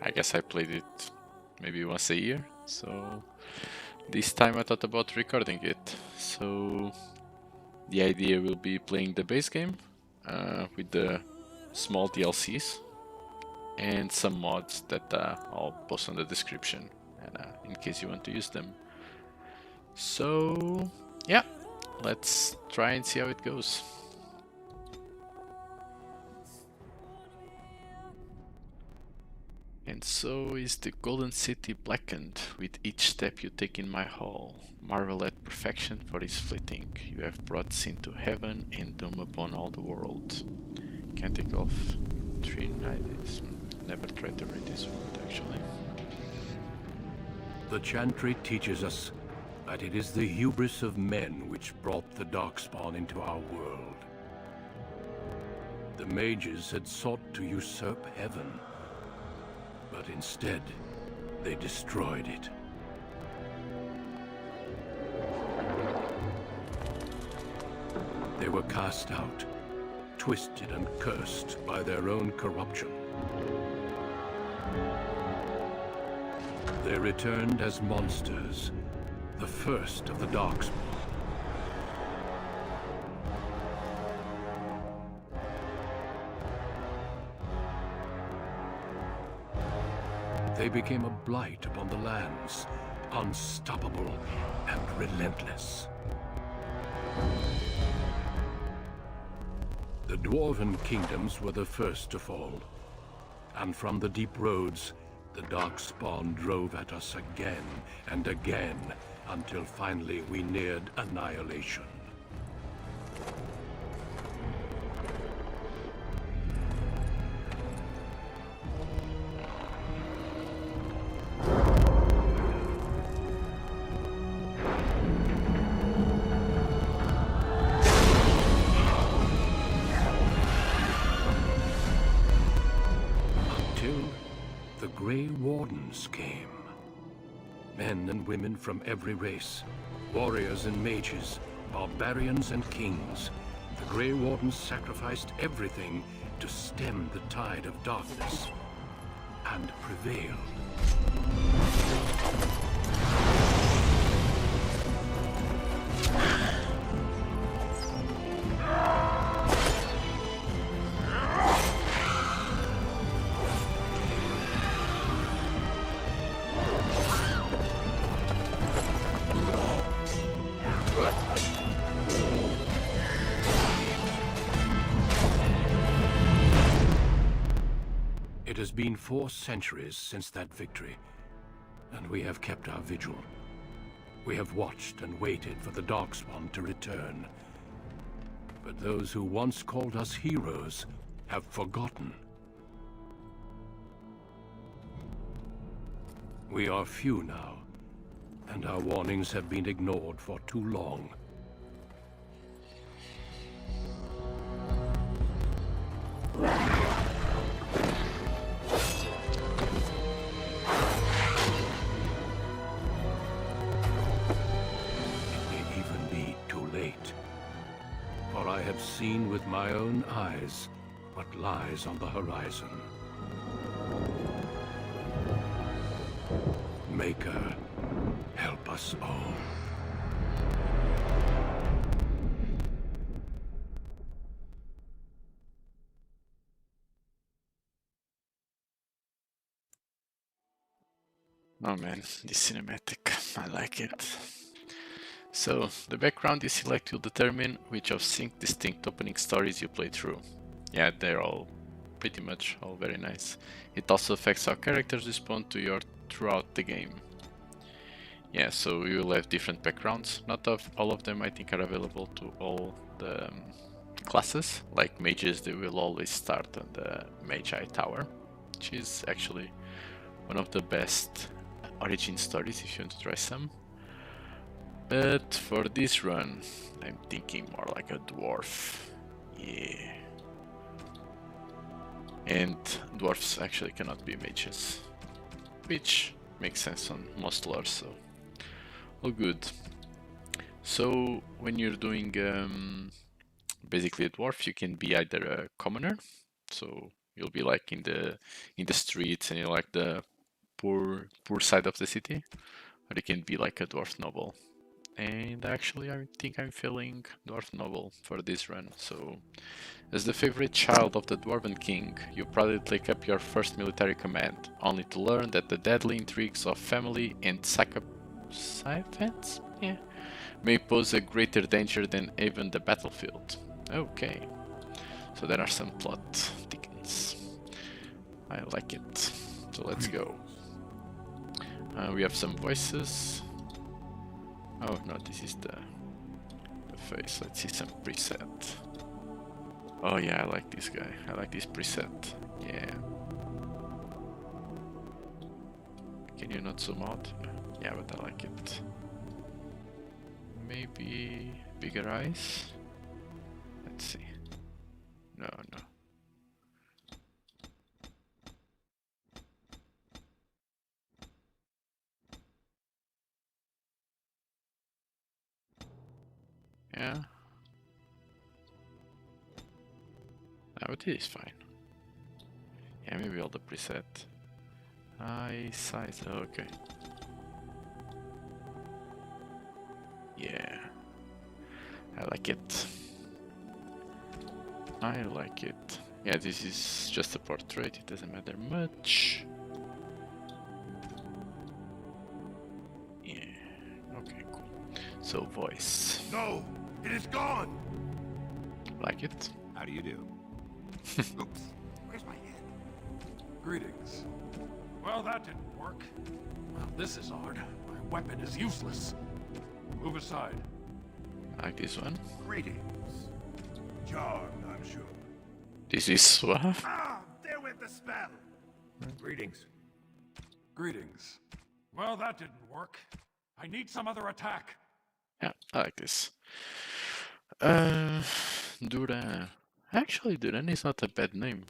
I guess I played it maybe once a year, so this time I thought about recording it. So the idea will be playing the base game with the small DLCs and some mods that I'll post on the description, and in case you want to use them. So yeah, let's try and see how it goes. And so is the golden city blackened with each step you take in my hall. Marvel at perfection, for is fleeting. You have brought sin to heaven and doom upon all the world. Can't take off Trian. Never tried to read this word actually. The chantry teaches us that it is the hubris of men which brought the Darkspawn into our world. The mages had sought to usurp heaven, but instead, they destroyed it. They were cast out, twisted and cursed by their own corruption. They returned as monsters, the first of the Darkspawn. They became a blight upon the lands, unstoppable and relentless. The Dwarven kingdoms were the first to fall, and from the deep roads, the Darkspawn drove at us again and again, until finally we neared annihilation. Came. Men and women from every race, warriors and mages, barbarians and kings. The Grey Wardens sacrificed everything to stem the tide of darkness, and prevailed. It has been 4 centuries since that victory, and we have kept our vigil. We have watched and waited for the Darkspawn to return. But those who once called us heroes have forgotten. We are few now, and our warnings have been ignored for too long. I have seen with my own eyes what lies on the horizon. Maker, help us all. Oh man, this cinematic, I like it. So, the background you select will determine which of 6 distinct opening stories you play through. Yeah, they're all pretty much all very nice. It also affects how characters respond to you throughout the game. Yeah, so you will have different backgrounds. Not all of them I think are available to all the classes. Like mages, they will always start on the Magi Tower, which is actually one of the best origin stories if you want to try some. But for this run, I'm thinking more like a dwarf. Yeah. And dwarfs actually cannot be mages, which makes sense on most lore, so all good. So when you're doing basically a dwarf, you can be either a commoner, so you'll be like in the streets and you're like the poor side of the city, or you can be like a dwarf noble. And actually, I think I'm feeling dwarf noble for this run. So, as the favorite child of the Dwarven King, you proudly take up your first military command, only to learn that the deadly intrigues of family and sycophants may pose a greater danger than even the battlefield. Okay, so there are some plot thickens. I like it. So let's go. We have some voices. Oh no, this is the face. Let's see some preset. Oh yeah, I like this guy. I like this preset. Yeah. Can you not zoom out? Yeah, but I like it. Maybe bigger eyes? Let's see. No. Yeah. No, but it is fine. Yeah, maybe all the preset. Eye size, okay. Yeah. I like it. I like it. Yeah, this is just a portrait, it doesn't matter much. Yeah, okay, cool. So, voice. No, it is gone! Like it? How do you do? Oops, where's my head? Greetings. Well, that didn't work. Well, this is odd. My weapon is useless. Move aside. Like this one. Greetings. Charmed, I'm sure. This is suave. Ah, there went the spell! Greetings. Greetings. Well, that didn't work. I need some other attack. Yeah, I like this. Duran. Actually, Duran is not a bad name.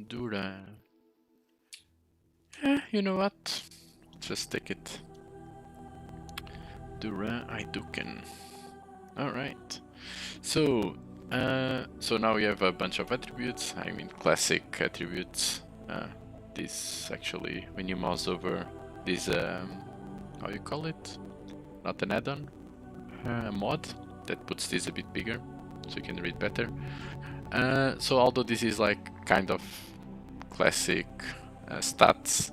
Duran. You know what? Just take it. Duran Iduken. Alright. So now we have a bunch of attributes. I mean, classic attributes. This actually, when you mouse over this, how you call it? Not an add-on, a mod that puts this a bit bigger, so you can read better. So although this is like kind of classic stats,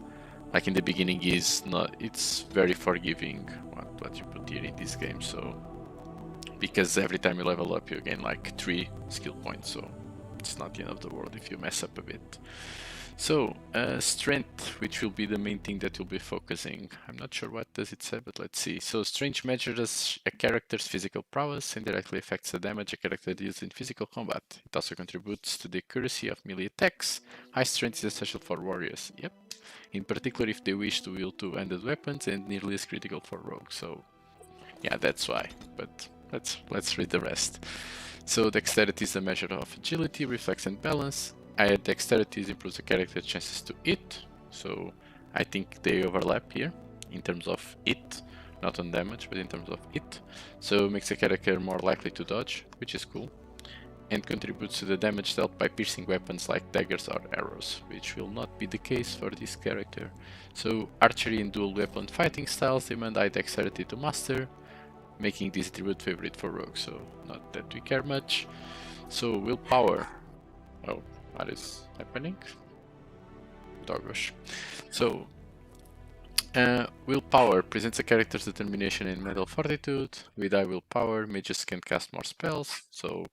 like in the beginning is not, it's very forgiving what you put here in this game. So because every time you level up you gain like 3 skill points, so it's not the end of the world if you mess up a bit. So strength, which will be the main thing that you'll be focusing. I'm not sure what does it say, but let's see. So strength measures a character's physical prowess and directly affects the damage a character deals in physical combat. It also contributes to the accuracy of melee attacks. High strength is essential for warriors. Yep. In particular if they wish to wield two-handed weapons, and nearly as critical for rogues. So yeah, that's why. But let's read the rest. So dexterity is a measure of agility, reflex and balance. Higher dexterity improves the character's chances to hit, so I think they overlap here in terms of hit, not on damage, but in terms of hit. So makes the character more likely to dodge, which is cool, and contributes to the damage dealt by piercing weapons like daggers or arrows, which will not be the case for this character. So archery and dual weapon fighting styles demand high dexterity to master, making this attribute favorite for rogues, so not that we care much. So willpower. Oh. What is happening? Doggish. So, willpower presents a character's determination and mental fortitude. With high willpower, mages can cast more spells. So,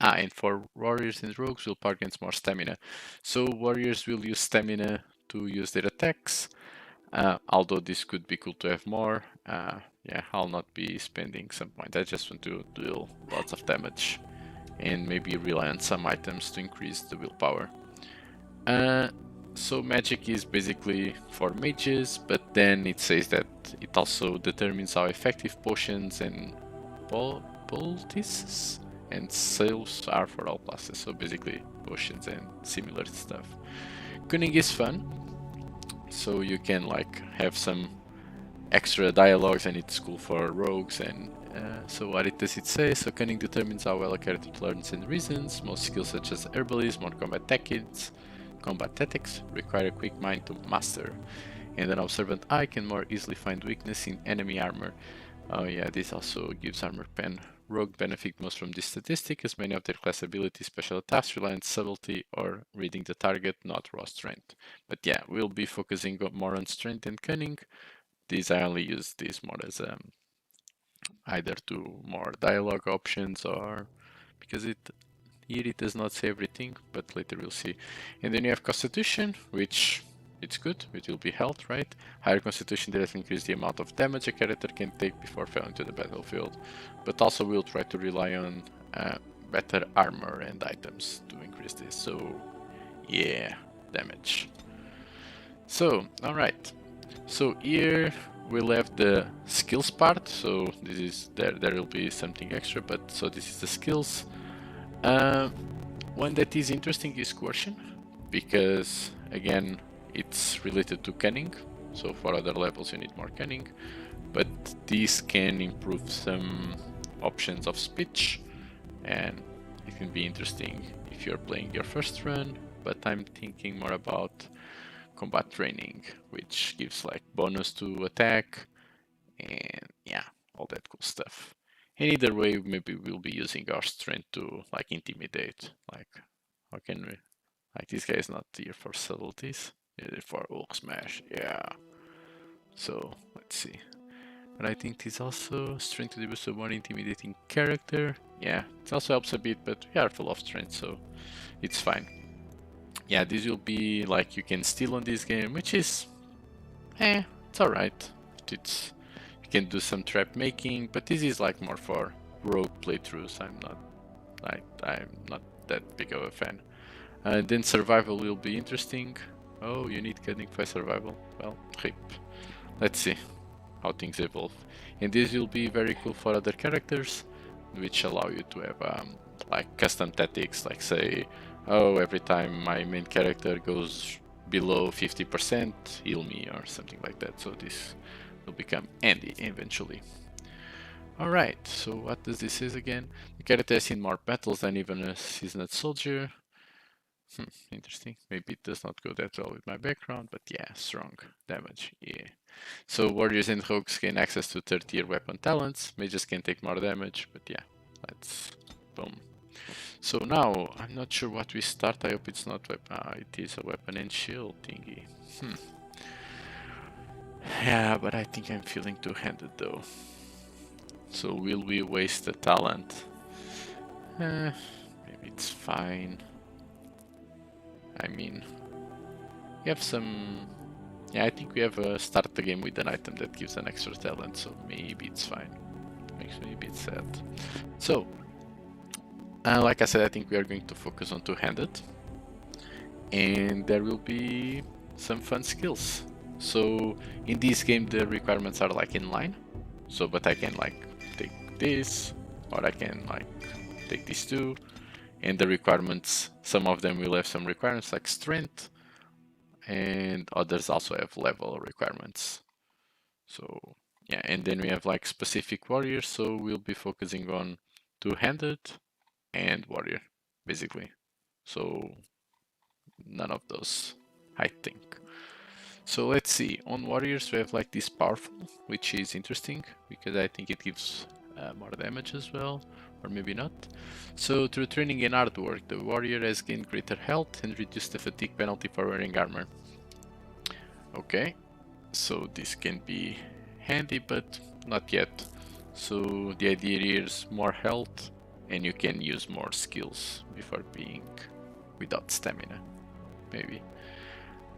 and for warriors and rogues, willpower gains more stamina. So, warriors will use stamina to use their attacks. Although this could be cool to have more. Yeah, I'll not be spending some points. I just want to deal lots of damage and maybe rely on some items to increase the willpower. So magic is basically for mages, but then it says that it also determines how effective potions and poultices and salves are for all classes. So basically potions and similar stuff. Qwinn is fun, so you can like have some extra dialogues, and it's cool for rogues and So what does it say? So cunning determines how well a character learns and reasons. Most skills such as herbalism or combat tactics require a quick mind to master. And an observant eye can more easily find weakness in enemy armor. Oh yeah, this also gives armor pen. Rogue benefit most from this statistic, as many of their class abilities, special attacks rely on subtlety or reading the target, not raw strength. But yeah, we'll be focusing more on strength and cunning. These I only use these more as either to more dialogue options or because here it does not say everything, but later we'll see. And then you have Constitution, which it's good, it will be health, right? Higher Constitution directly increase the amount of damage a character can take before falling to the battlefield, but also we'll try to rely on better armor and items to increase this. So yeah, damage. So alright, so here we'll have the skills part. So this is there will be something extra, but so this is the skills. One that is interesting is coercion, because again it's related to cunning, so for other levels you need more cunning, but this can improve some options of speech and it can be interesting if you're playing your first run. But I'm thinking more about combat training, which gives like bonus to attack and yeah, all that cool stuff. And either way, maybe we'll be using our strength to like intimidate. Like, how can we? Like, this guy is not here for subtleties, he's for Hulk Smash. Yeah. So let's see. But I think this also strength to boost a more intimidating character. Yeah, it also helps a bit, but we are full of strength, so it's fine. Yeah, this will be like you can steal on this game, which is, it's alright. It's you can do some trap making, but this is like more for rogue playthroughs. I'm not that big of a fan. Then survival will be interesting. Oh, you need cunning for survival. Well, rip. Let's see how things evolve. And this will be very cool for other characters, which allow you to have like custom tactics, like say, oh, every time my main character goes below 50%, heal me or something like that. So this will become handy eventually. Alright, so what does this say again? The character has seen more battles than even a seasoned soldier. Interesting. Maybe it does not go that well with my background, but yeah, strong damage, yeah. So warriors and rogues gain access to 3rd tier weapon talents. Mages can take more damage, but yeah, let's boom. So now, I'm not sure what we start. I hope it's not weapon. It is a weapon and shield thingy. Yeah, but I think I'm feeling two-handed though. So will we waste a talent? Maybe it's fine. I mean, we have some... Yeah, I think we have start the game with an item that gives an extra talent, so maybe it's fine. Makes me a bit sad. So, like I said, I think we are going to focus on two-handed. And there will be some fun skills. So, in this game the requirements are like in line. So, but I can like take this, or I can like take these two. And the requirements, some of them will have some requirements like strength, and others also have level requirements. So yeah, and then we have like specific warriors, so we'll be focusing on two-handed and warrior, basically. So none of those, I think. So let's see, on warriors we have like this powerful, which is interesting, because I think it gives more damage as well, or maybe not. So through training and hard work, the warrior has gained greater health and reduced the fatigue penalty for wearing armor. Okay, so this can be handy, but not yet. So the idea here is more health, and you can use more skills before being without stamina, maybe.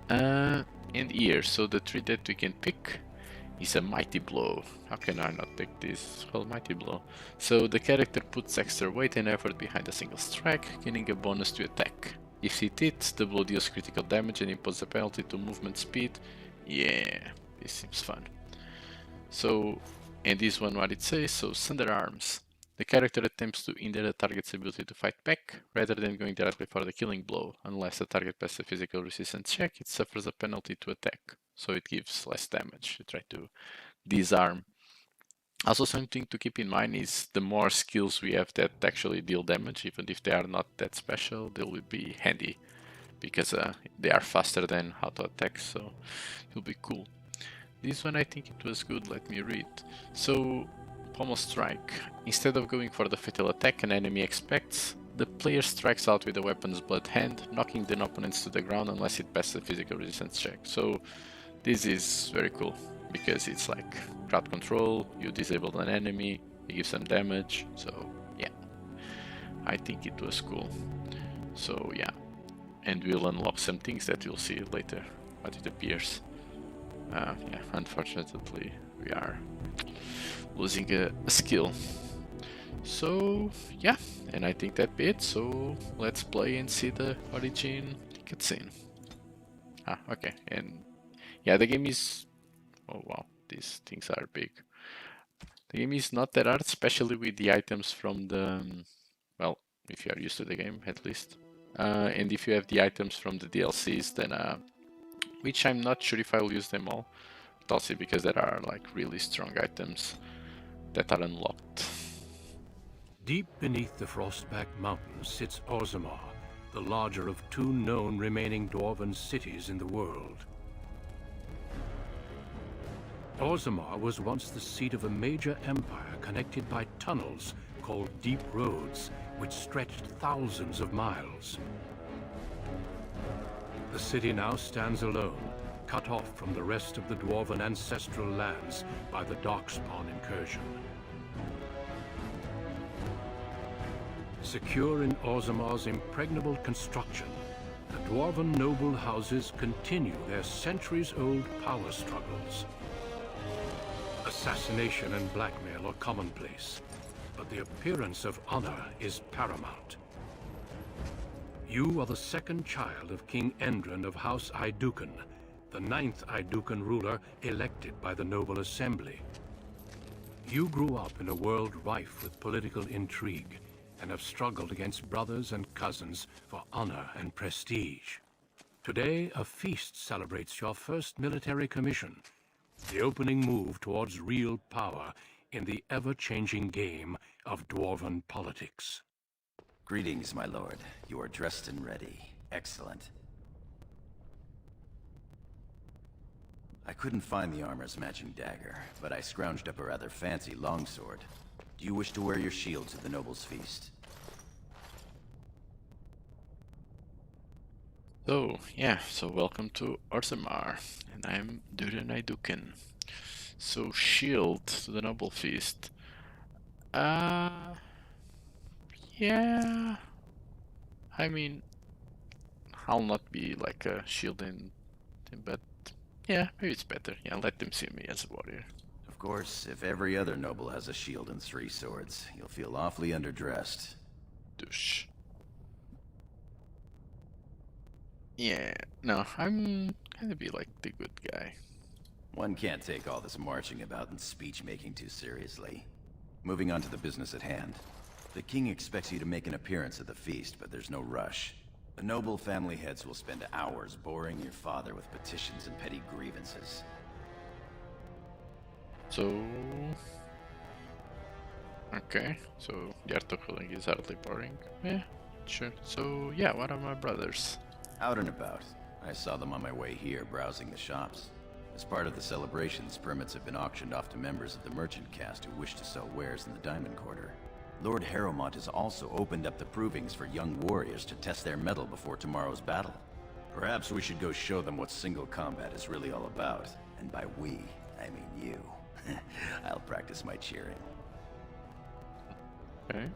And here, so the tree that we can pick is a mighty blow. How can I not take this? Well, mighty blow. So the character puts extra weight and effort behind a single strike, gaining a bonus to attack. If it hits, the blow deals critical damage and imposes a penalty to movement speed. Yeah, this seems fun. So, and this one what it says, so Sunder Arms. The character attempts to hinder the target's ability to fight back, rather than going directly for the killing blow. Unless the target passes a physical resistance check, it suffers a penalty to attack, so it gives less damage. You try to disarm Also, something to keep in mind is the more skills we have that actually deal damage, even if they are not that special, they will be handy because they are faster than auto attacks, so it'll be cool. This one I think it was good, let me read. So, Pommel Strike. Instead of going for the fatal attack an enemy expects, the player strikes out with the weapon's blood hand, knocking the opponents to the ground unless it passes a physical resistance check. So this is very cool, because it's like crowd control, you disable an enemy, you give some damage, so yeah. I think it was cool. So yeah, and we'll unlock some things that we'll see later, what it appears. Yeah, unfortunately we are losing a skill. So yeah, and I think that'd be it, so let's play and see the origin cutscene. Okay, and yeah, the game is... oh wow, these things are big. The game is not that hard, especially with the items from the... well, if you are used to the game at least. And if you have the items from the DLCs, then which I'm not sure if I'll use them all, but I'll see, because there are like really strong items that are unlocked. Deep beneath the Frostback Mountains sits Orzammar, the larger of two known remaining Dwarven cities in the world. Orzammar was once the seat of a major empire connected by tunnels called Deep Roads, which stretched thousands of miles. The city now stands alone, cut off from the rest of the Dwarven ancestral lands by the Darkspawn incursion. Secure in Orzammar's impregnable construction, the Dwarven Noble houses continue their centuries-old power struggles. Assassination and blackmail are commonplace, but the appearance of honor is paramount. You are the second child of King Endren of House Aeducan, the 9th Aeducan ruler elected by the Noble Assembly. You grew up in a world rife with political intrigue, and have struggled against brothers and cousins for honor and prestige. Today, a feast celebrates your first military commission, the opening move towards real power in the ever-changing game of Dwarven politics. Greetings, my lord. You are dressed and ready. Excellent. I couldn't find the armor's matching dagger, but I scrounged up a rather fancy longsword. Do you wish to wear your shield to the noble's feast? So, yeah, so welcome to Orzammar, and I'm Duran Aeducan. So, shield to the noble feast. Yeah, I mean, I'll not be like a shield in, but yeah, maybe it's better. Yeah, let them see me as a warrior. Of course, if every other noble has a shield and 3 swords, you'll feel awfully underdressed. Douche. Yeah, no, I'm gonna be like the good guy. One can't take all this marching about and speech-making too seriously. Moving on to the business at hand. The king expects you to make an appearance at the feast, but there's no rush. The noble family heads will spend hours boring your father with petitions and petty grievances. So... okay, so the art of killing is hardly boring. Yeah, sure. So yeah, what are my brothers? Out and about. I saw them on my way here, browsing the shops. As part of the celebrations, permits have been auctioned off to members of the merchant caste who wish to sell wares in the Diamond Quarter. Lord Harrowmont has also opened up the provings for young warriors to test their mettle before tomorrow's battle. Perhaps we should go show them what single combat is really all about. And by we, I mean you. I'll practice my cheering. Okay.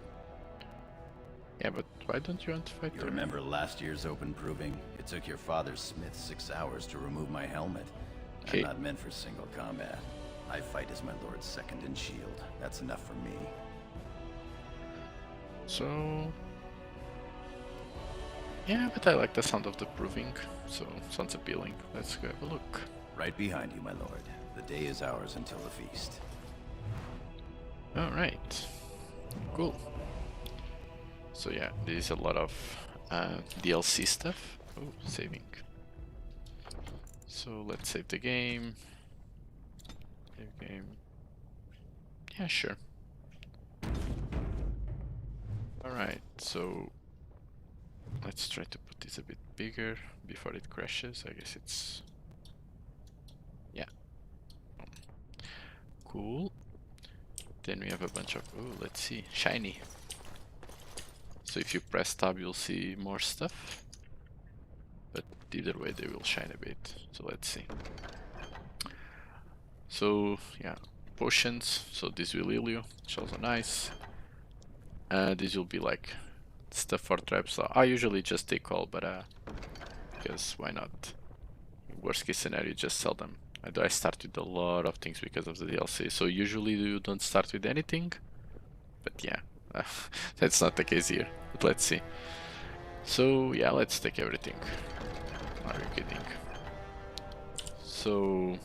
Yeah, but why don't you want to fight You them? remember last year's open proving? It took your father's smith 6 hours to remove my helmet. Okay. I'm not meant for single combat. I fight as my lord's second in shield. That's enough for me. So... yeah, but I like the sound of the proving, so sounds appealing. Let's go have a look. Right behind you, my lord. The day is ours until the feast. Alright. Cool. So yeah, there is a lot of DLC stuff. Oh, saving. So let's save the game. Save game. Yeah, sure. Alright, so let's try to put this a bit bigger before it crashes. I guess it's... yeah. Cool. Then we have a bunch of... oh, let's see. Shiny. So if you press tab, you'll see more stuff. But either way, they will shine a bit. So let's see. So, yeah. Potions. So this will heal you, which is also nice. This will be like stuff for traps. I usually just take all, but because why not? Worst case scenario, just sell them. I start with a lot of things because of the DLC. So usually you don't start with anything, but yeah, that's not the case here. But let's see. So yeah, let's take everything. Are you kidding? So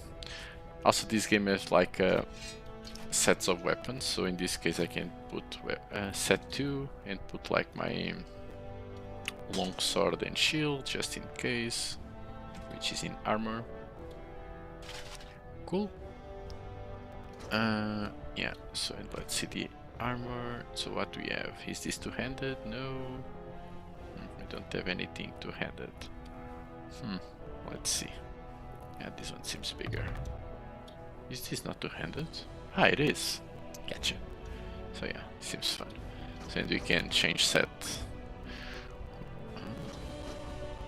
also this game has like sets of weapons. So in this case, I can put set 2 and put like my long sword and shield just in case, which is in armor. Cool. Yeah, so let's see the armor. So what do we have? Is this two-handed? No. We don't have anything two-handed. Let's see. Yeah, this one seems bigger. Is this not two-handed? Ah, it is. Gotcha. So yeah, seems fun. So and we can change set.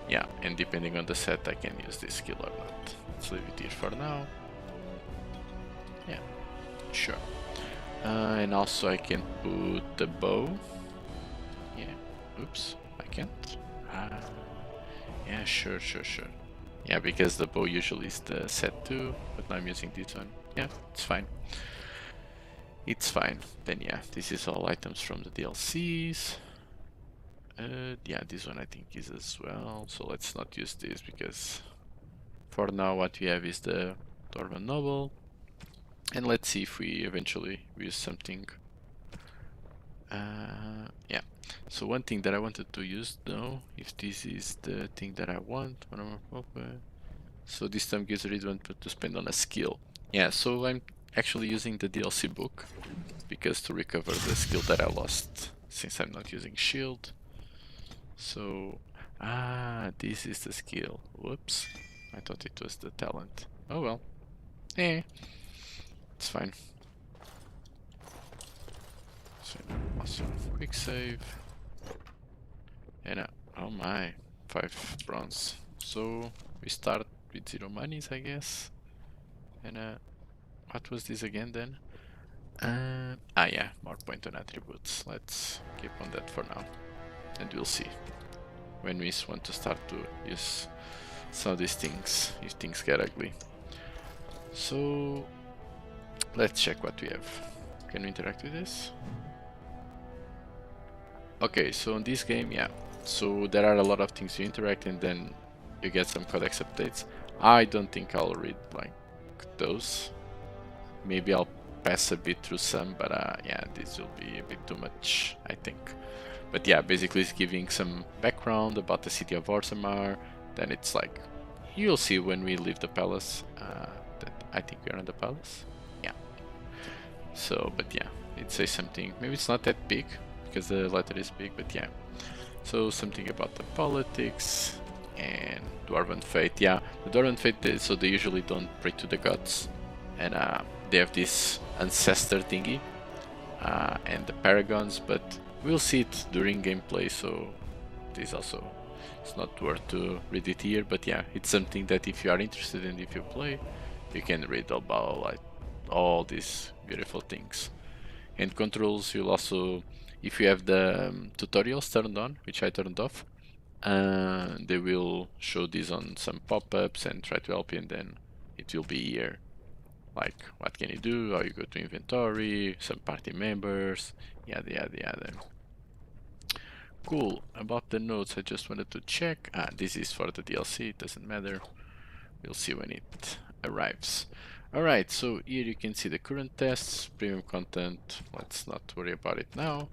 Yeah, and depending on the set, I can use this skill or not. Let's leave it here for now. Yeah, sure. And also I can put the bow. Yeah, oops, I can't. Yeah, sure. Yeah, because the bow usually is the set 2, but now I'm using this one. Yeah, it's fine. It's fine. Then yeah, this is all items from the DLCs. Yeah, this one I think is as well. So let's not use this because for now what we have is the Dwarven Noble. And let's see if we eventually use something. Yeah. So one thing that I wanted to use though, if this is the thing that I want. So this time gives a reason to spend on a skill. Yeah, so I'm actually using the DLC book because to recover the skill that I lost since I'm not using shield. So, this is the skill. Whoops, I thought it was the talent. Oh well, it's fine. So, also quick save. And oh my, 5 bronze. So we start with 0 monies, I guess. And what was this again then? Yeah, more point on attributes. Let's keep on that for now, and we'll see when we want to start to use some of these things if things get ugly. So let's check what we have. Can we interact with this? Okay, so in this game, yeah, so there are a lot of things you interact and then you get some codex updates. I don't think I'll read like those. Maybe I'll pass a bit through some, but yeah, this will be a bit too much, I think. But yeah, basically it's giving some background about the city of Orzammar. Then it's like, you'll see when we leave the palace, that I think we're in the palace. Yeah. So, but yeah, it says something, maybe it's not that big, because the letter is big, but yeah. So something about the politics and Dwarven Fate. Yeah, the Dwarven Fate, so they usually don't pray to the gods. And they have this ancestor thingy and the paragons, but we'll see it during gameplay, so this also, it's not worth to read it here, but yeah, it's something that if you are interested in, if you play, you can read about like all these beautiful things. And controls, you'll also, if you have the tutorials turned on, which I turned off, they will show this on some pop-ups and try to help you, and then it will be here. Like, what can you do, how you go to inventory, some party members, yada yada yada. Cool. About the notes, I just wanted to check. This is for the DLC, it doesn't matter. We'll see when it arrives. Alright, so here you can see the current tests, premium content, let's not worry about it now.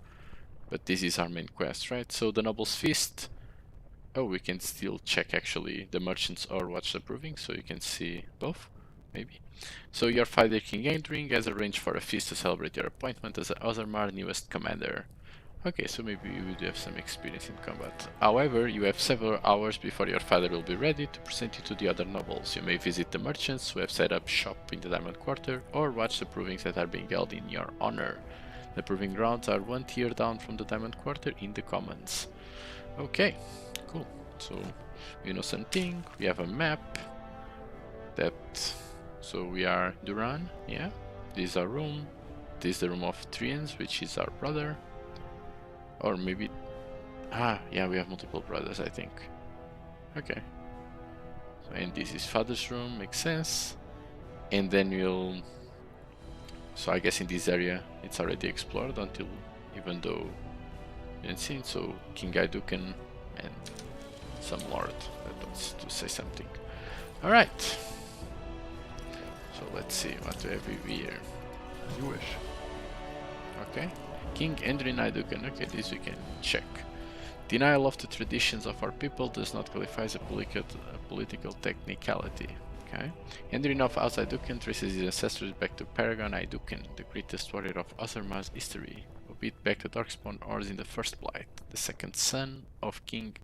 But this is our main quest, right? So the Noble's Feast. Oh, we can still check actually the merchants or watch the proving, so you can see both. maybe. So your father, King Endring, has arranged for a feast to celebrate your appointment as the Orzammar newest commander. Okay, so maybe you do have some experience in combat. However, you have several hours before your father will be ready to present you to the other nobles. You may visit the merchants who have set up shop in the Diamond Quarter, or watch the provings that are being held in your honor. The proving grounds are 1 tier down from the Diamond Quarter in the Commons. Okay, cool. So, we know something. We have a map. So we are Duran, yeah. This is our room. This is the room of Trians, which is our brother. Or maybe... yeah, we have multiple brothers, I think. Okay. So, and this is father's room, makes sense. And then we'll... So I guess in this area it's already explored until... Even though you didn't see it, so King Aiduken and some lord that wants to say something. Alright. So let's see what we have here. As you wish. Okay. King Endrin Aiduken. Okay, this we can check. Denial of the traditions of our people does not qualify as a political technicality. Okay. Endrin of House Aiduken traces his ancestors back to Paragon Aiduken, the greatest warrior of Ozarmar's history, who beat back the Darkspawn Hordes in the First Blight, the second son of King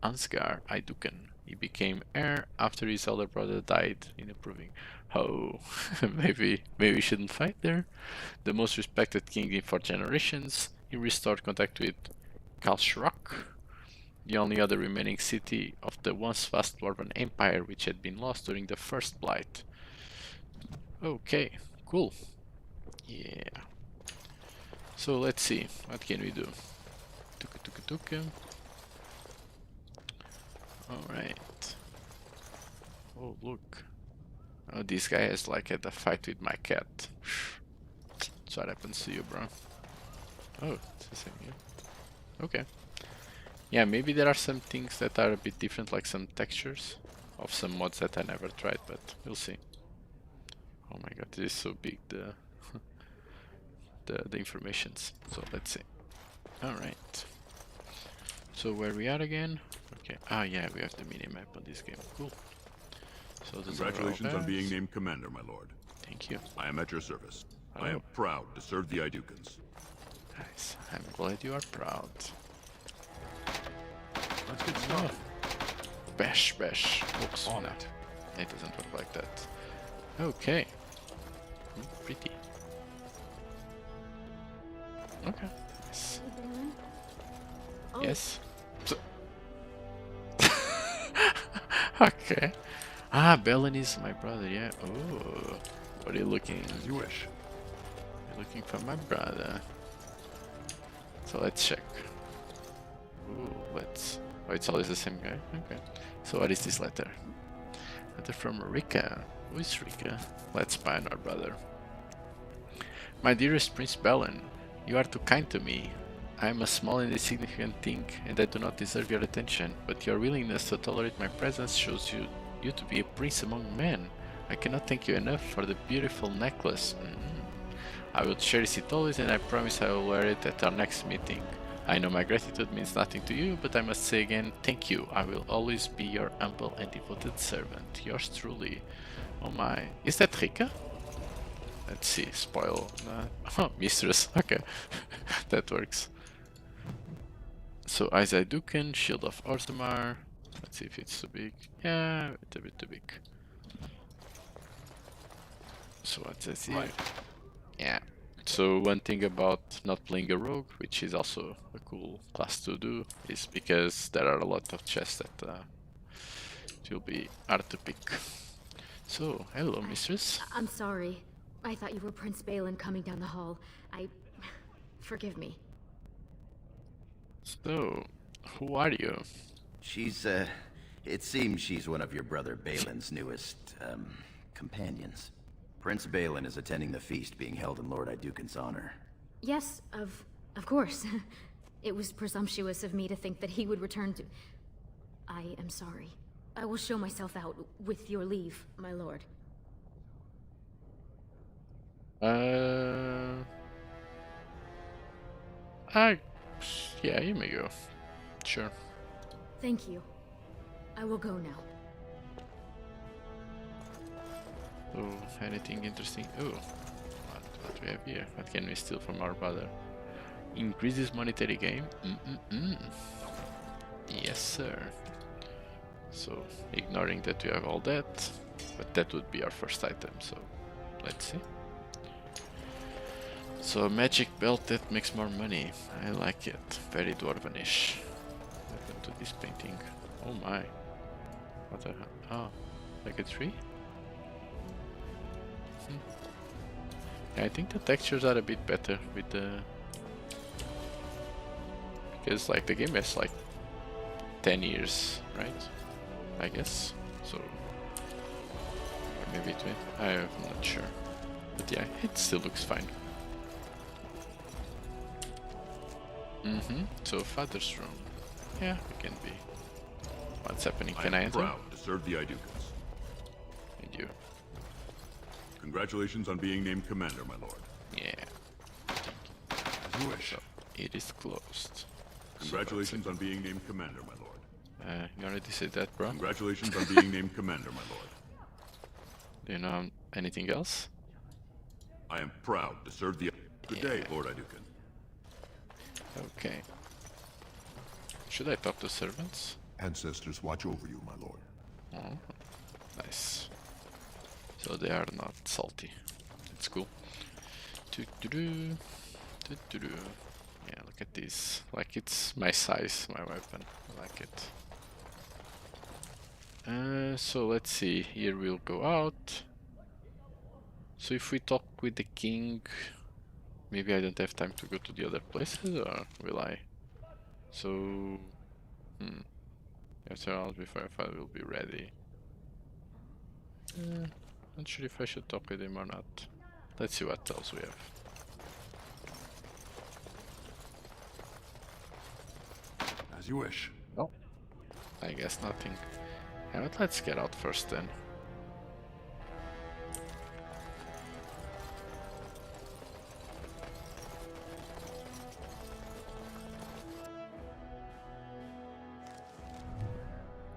Ansgar Aiduken. He became heir after his elder brother died in a proving. Oh, maybe we shouldn't fight there. The most respected king for generations, he restored contact with Kalshrok, the only other remaining city of the once vast Dwarven Empire which had been lost during the First Blight. Okay, cool. Yeah. So let's see, what can we do? Tuka tuka tuka. Alright. Oh, look. Oh, this guy has like had a fight with my cat. That's what happens to you, bro. Oh, it's the same here. Okay. Yeah, maybe there are some things that are a bit different, like some textures of some mods that I never tried, but we'll see. Oh my god, this is so big, the the informations. So let's see. Alright. So where we are again? Okay. Ah, yeah, we have the mini-map on this game. Cool. So Congratulations on being named commander, my lord. Thank you. I am at your service. Oh. I am proud to serve the Aidukans. Nice. I'm glad you are proud. Let's get started. Bash, bash. Oops. On No, it. it doesn't work like that. Okay. Pretty. Okay. Nice. Oh, Yes. So okay. Ah, Belen is my brother, yeah. Oh. What are you looking? As you wish. You're looking for my brother. So let's check. Ooh, let's... Oh, it's always the same guy? Okay. So what is this letter? Letter from Rika. Who is Rika? Let's spy on our brother. My dearest Prince Belen, you are too kind to me. I am a small and insignificant thing, and I do not deserve your attention, but your willingness to tolerate my presence shows you to be a prince among men. I cannot thank you enough for the beautiful necklace. I will cherish it always, and I promise I will wear it at our next meeting. I know my gratitude means nothing to you, but I must say again, thank you. I will always be your humble and devoted servant. Yours truly. Oh my. Is that Rika? Let's see. Spoil. Oh, mistress. Okay. That works. So, Eyes Aiduken, Shield of Orzammar. Let's see if it's too big. Yeah, it's a bit too big. So, what's this here? Right. Yeah. So one thing about not playing a rogue, which is also a cool class to do, is because there are a lot of chests that it will be hard to pick. So, hello, mistress. I'm sorry. I thought you were Prince Balin coming down the hall. Forgive me. So, who are you? She's, it seems she's one of your brother Balin's newest, companions. Prince Balin is attending the feast being held in Lord Aiduken's honor. Yes, of course. It was presumptuous of me to think that he would return to... I am sorry. I will show myself out, with your leave, my lord. Yeah, you may go. Sure. Thank you. I will go now. So, anything interesting? Oh, what we have here? What can we steal from our brother? Increases monetary gain? Yes, sir. So, ignoring that we have all that, but that would be our first item, so let's see. So, a magic belt that makes more money. I like it. Very dwarvenish. What happened to this painting? Oh my. What the hell? Oh, like a tree? Yeah, I think the textures are a bit better with the... Because like the game has like 10 years, right? I guess. So... Or maybe 20. I'm not sure. But yeah, it still looks fine. So father's room. Yeah, it can be. What's happening? Can I enter? Proud to serve the Idukans. Thank you. Congratulations on being named commander, my lord. Yeah. As you wish. So it is closed. Congratulations on being named commander, my lord. You already said that, bro. Congratulations on being named commander, my lord. Do you know anything else? I am proud to serve the... Good day, Lord Idukan. Okay. Should I talk to servants? Ancestors watch over you, my lord. Oh, nice. So they are not salty. That's cool. Yeah, look at this. Like it's my size, my weapon. I like it. So let's see. Here we'll go out. So if we talk with the king, maybe I don't have time to go to the other places, or will I? So, after all, before I will be ready. Not sure if I should talk with him or not. Let's see what else we have. As you wish. Oh, I guess nothing. Yeah, but let's get out first then.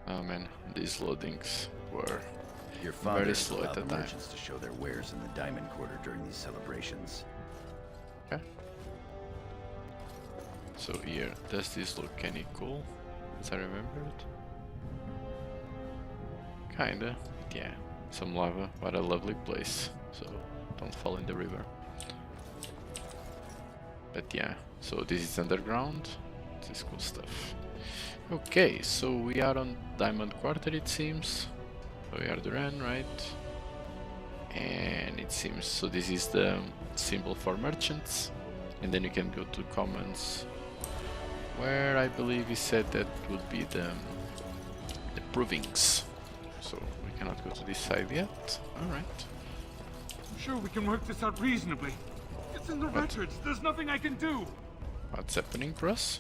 Oh man, these loadings were Your father very has slow at allowed the the time. merchants to show their wares in the Diamond Quarter during these celebrations. Okay. So here, does this look any cool? As I remember it? Kinda, but yeah. Some lava, what a lovely place. So don't fall in the river. But yeah, so this is underground. This is cool stuff. Okay, so we are on Diamond Quarter, it seems. So we are Duran, right? And it seems, so this is the symbol for merchants. And then you can go to commons, where I believe he said that would be the provings. So we cannot go to this side yet. Alright. I'm sure we can work this out reasonably. It's in the records. There's nothing I can do. What's happening for us?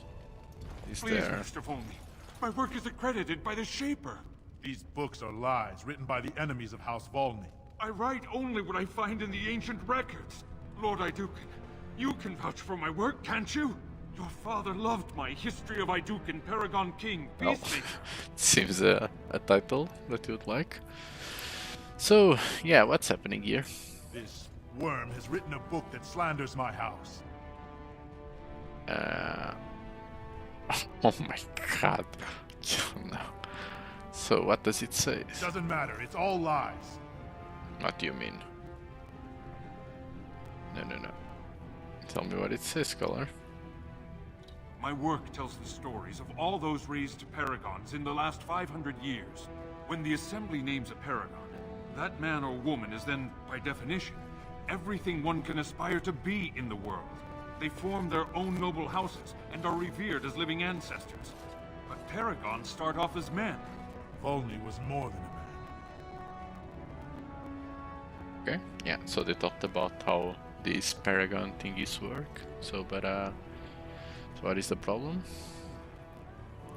Is Please, there... Mr. Volney. My work is accredited by the Shaper. These books are lies written by the enemies of House Volney. I write only what I find in the ancient records. Lord Idukan, you can vouch for my work, can't you? Your father loved my History of Idukan, Paragon King, Well, Peacemaker. seems a title that you would like. So, yeah, what's happening here? This worm has written a book that slanders my house. Oh my god. No. So what does it say? Doesn't matter, it's all lies. What do you mean? No. Tell me what it says, scholar. My work tells the stories of all those raised paragons in the last 500 years. When the Assembly names a paragon, that man or woman is then, by definition, everything one can aspire to be in the world. They form their own noble houses and are revered as living ancestors. But paragons start off as men. Volney was more than a man. Okay, yeah, so they talked about how these paragon thingies work. So, but so what is the problem?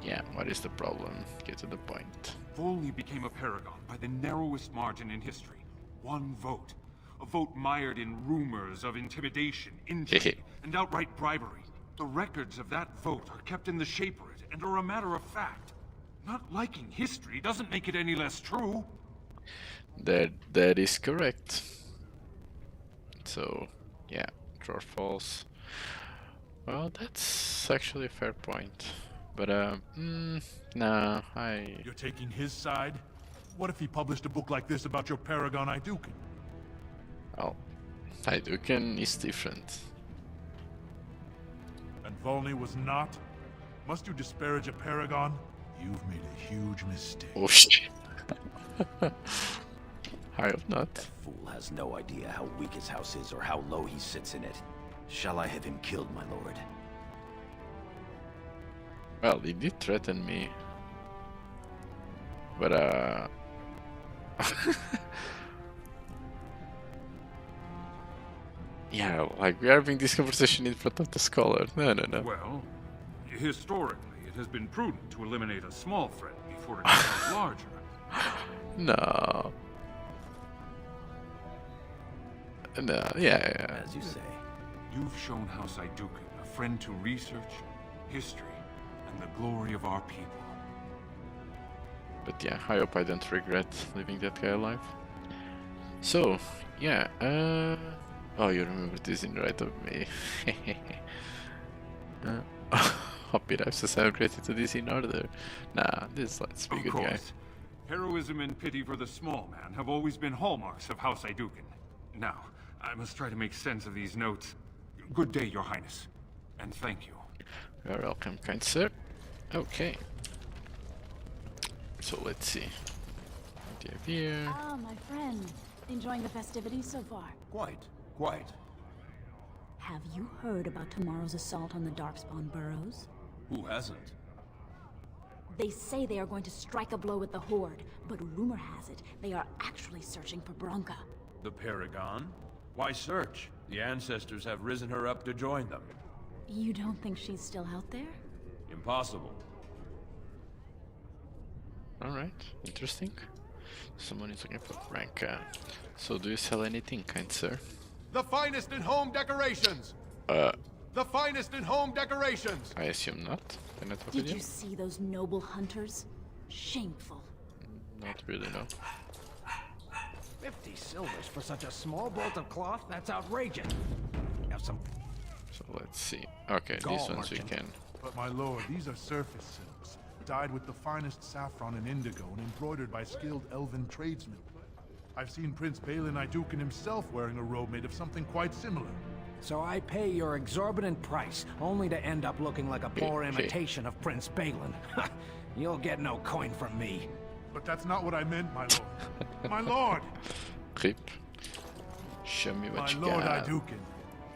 Yeah, what is the problem? Get to the point. Volney became a paragon by the narrowest margin in history. One vote. A vote mired in rumors of intimidation, intrigue, and outright bribery. The records of that vote are kept in the Shaperate and are a matter of fact. Not liking history doesn't make it any less true. That is correct. So yeah, draw falls. Well, that's actually a fair point. But nah, You're taking his side? What if he published a book like this about your paragon Iduken? well, Iduken is different. And Volney was not? Must you disparage a paragon? You've made a huge mistake. Oh shit. I hope not. That fool has no idea how weak his house is or how low he sits in it. Shall I have him killed, my lord? Well, he did threaten me. But yeah, like we are having this conversation in front of the scholar. No. Well, historically, it has been prudent to eliminate a small threat before it becomes larger. No. No, yeah. As you say. You've shown House Iduken a friend to research, history, and the glory of our people. But yeah, I hope I don't regret leaving that guy alive. So, yeah, oh, you remember this in right of me. Hope it has celebrated to this in order. Nah, let's be a good guy. Heroism and pity for the small man have always been hallmarks of House Iduken. Now, I must try to make sense of these notes. Good day, Your Highness. And thank you. You're welcome, kind sir. Okay. So let's see. What do you have here? Ah, my friend. Enjoying the festivities so far? Quite. Have you heard about tomorrow's assault on the Darkspawn burrows? Who hasn't? They say they are going to strike a blow at the Horde, but rumor has it they are actually searching for Bronca. The Paragon? Why search? The ancestors have risen her up to join them. You don't think she's still out there? Impossible. Alright, interesting. Someone is looking for Bronca. So do you sell anything, kind sir? The finest in home decorations! The finest in home decorations! I assume not. Can I talk Did with you? you see those noble hunters? Shameful. Not really, no. 50 silvers for such a small bolt of cloth? That's outrageous. Have some. So let's see. Okay, these ones we can. But my lord, these are surface silks, dyed with the finest saffron and indigo and embroidered by skilled elven tradesmen. I've seen Prince Balin Iduken himself wearing a robe made of something quite similar. So I pay your exorbitant price, only to end up looking like a poor imitation of Prince Balin. You'll get no coin from me. But that's not what I meant, my lord. My lord! Rip. Show me what My you lord got. Iduken,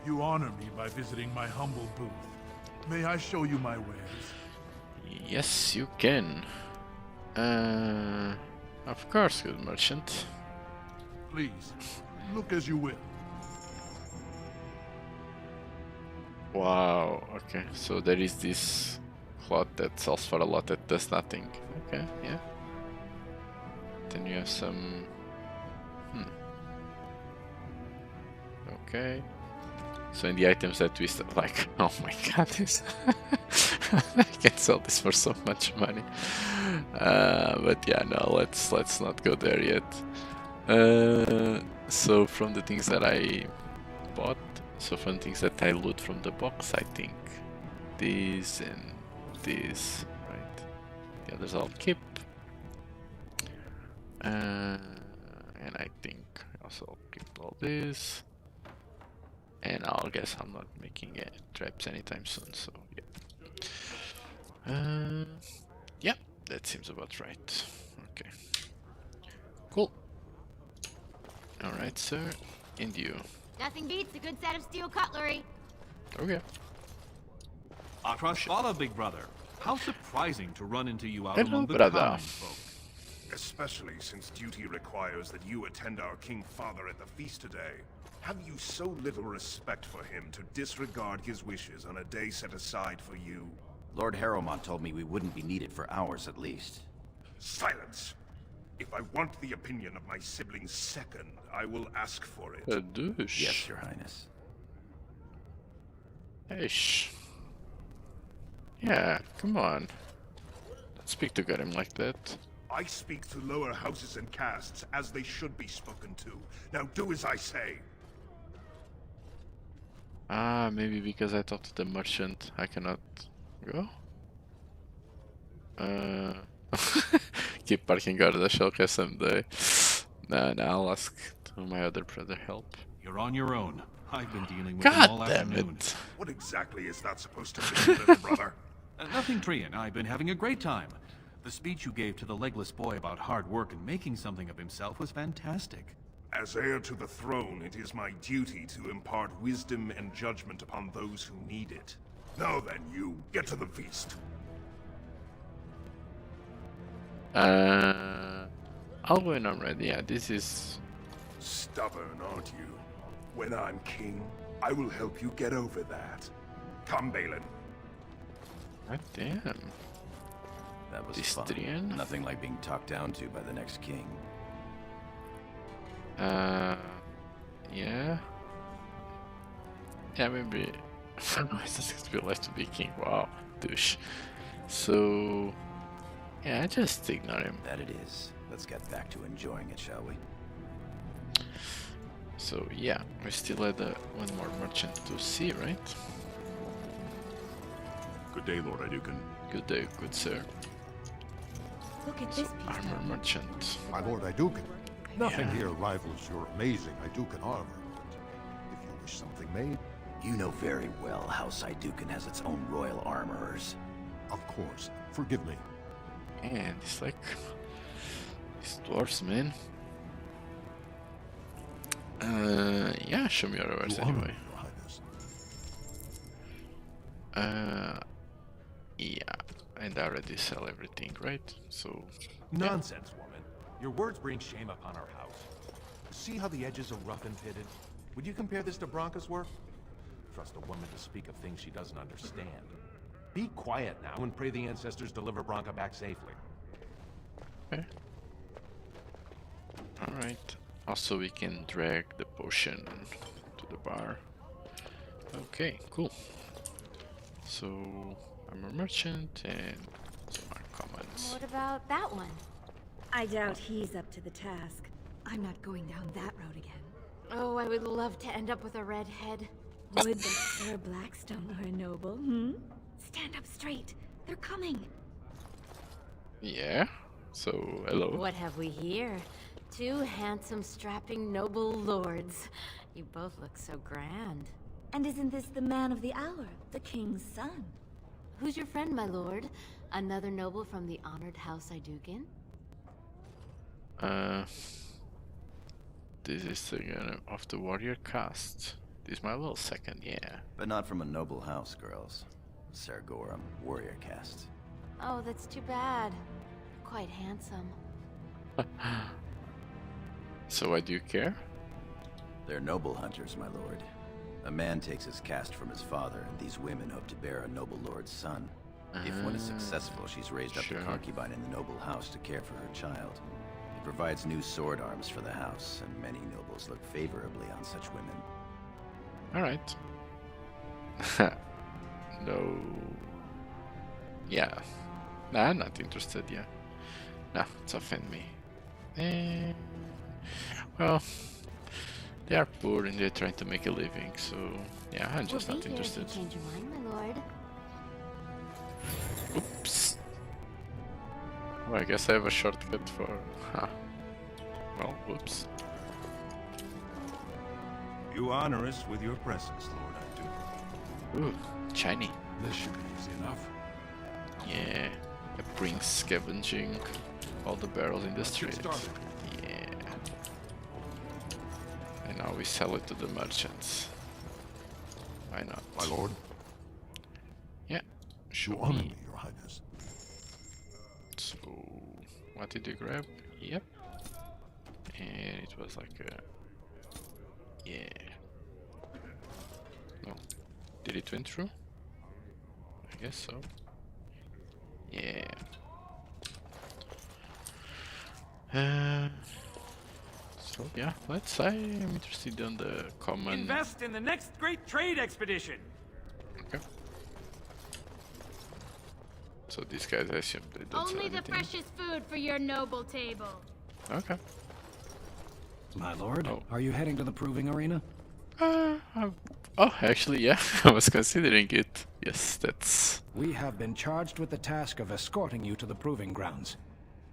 you honor me by visiting my humble booth. May I show you my wares? Yes, you can. Of course, good merchant. Please, look as you will. Wow, okay, so there is this cloth that sells for a lot that does nothing. Okay, yeah. Then you have some... Okay. So in the items that we like, oh my god, this I can sell this for so much money. But yeah, no, let's not go there yet. So from the things that I bought, so from things that I loot from the box, I think these and these, right? The others I'll keep. And I think also I'll keep all this. And I'll guess I'm not making traps anytime soon, so yeah. Yeah, that seems about right. Okay. Cool. Alright, sir. And you. Nothing beats a good set of steel cutlery. Okay. Akrashala, big brother. How surprising to run into you out Hello, among the brother. townsfolk. Especially since duty requires that you attend our King Father at the feast today. Have you so little respect for him to disregard his wishes on a day set aside for you? Lord Harrowmont told me we wouldn't be needed for hours at least. Silence! If I want the opinion of my siblings second, I will ask for it. A douche. Yes, Your Highness. Ish. Yeah, come on. Don't speak to Garim like that. I speak to lower houses and castes as they should be spoken to. Now do as I say. Ah, maybe because I talked to the merchant, I cannot go? Keep parking guard, I shall get someday. Nah, I'll ask to my other brother help. You're on your own. I've been dealing with God them all damn afternoon. it. What exactly is that supposed to mean, little brother? Nothing, Trian. I've been having a great time. The speech you gave to the legless boy about hard work and making something of himself was fantastic. As heir to the throne, it is my duty to impart wisdom and judgment upon those who need it. Now then, you, get to the feast. I'll go in already, yeah, this is... Stubborn, aren't you? When I'm king, I will help you get over that. Come, Balin. God damn. That was This fun. Trian? Nothing like being talked down to by the next king. Yeah. Yeah, maybe... I just feel like to be king, wow, douche. So... yeah, just ignore him. That it is. Let's get back to enjoying it, shall we? So yeah, we still had one more merchant to see, right? Good day, Lord Idukan. Good day, good sir. Look at So, this piece. armor merchant. My lord Idukan, nothing here rivals your amazing Idukan armor. If you wish something made... You know very well House Idukan has its own royal armorers. Of course. Forgive me. And it's like... these dwarves, man. Yeah, show me your wares anyway. Yeah, and I already sell everything, right? So... Nonsense, woman. Your words bring shame upon our house. See how the edges are rough and pitted? Would you compare this to Bronca's work? Trust a woman to speak of things she doesn't understand. Be quiet now and pray the ancestors deliver Bronca back safely. Okay. Alright. Also, we can drag the potion to the bar. Okay, cool. So, I'm a merchant and some more commons. What about that one? I doubt he's up to the task. I'm not going down that road again. Oh, I would love to end up with a red head. Would that Sir Blackstone were a noble, Stand up straight. They're coming. Yeah? So, hello. What have we here? Two handsome, strapping, noble lords. You both look so grand. And isn't this the man of the hour, the king's son? Who's your friend, my lord? Another noble from the honored House Idukan? This is again of the warrior caste. This is my little second, yeah. But not from a noble house, girls. Sargorum, warrior caste. Oh, that's too bad. Quite handsome. So why do you care? They're noble hunters, my lord. A man takes his caste from his father, and these women hope to bear a noble lord's son. If one is successful, she's raised up Sure. a concubine in the noble house to care for her child. It provides new sword arms for the house, and many nobles look favorably on such women. Alright. No. Yeah. Nah, I'm not interested, yeah. Nah, it's offend me. Well, they are poor and they're trying to make a living, so yeah, I'm just not interested. If you change your mind, my lord. Oops. Well, I guess I have a shortcut for... Huh. Well, whoops. You honor us with your presence, Lord Idukan. Ooh, shiny. This should be easy enough. Yeah, it brings scavenging all the barrels in the street. Yeah. And now we sell it to the merchants. Why not? My lord? Yeah, show You honor me. me, your highness. So, what did you grab? Yep. And it was like a... Yeah. No. Did it went through? I guess so. Yeah. So yeah, let's. I am interested in the common. Invest in the next great trade expedition. Okay. So these guys, I assume they don't sell Only the anything. freshest food for your noble table. Okay. My lord, are you heading to the proving arena? Oh, actually, yeah. I was considering it. Yes, that's... We have been charged with the task of escorting you to the proving grounds.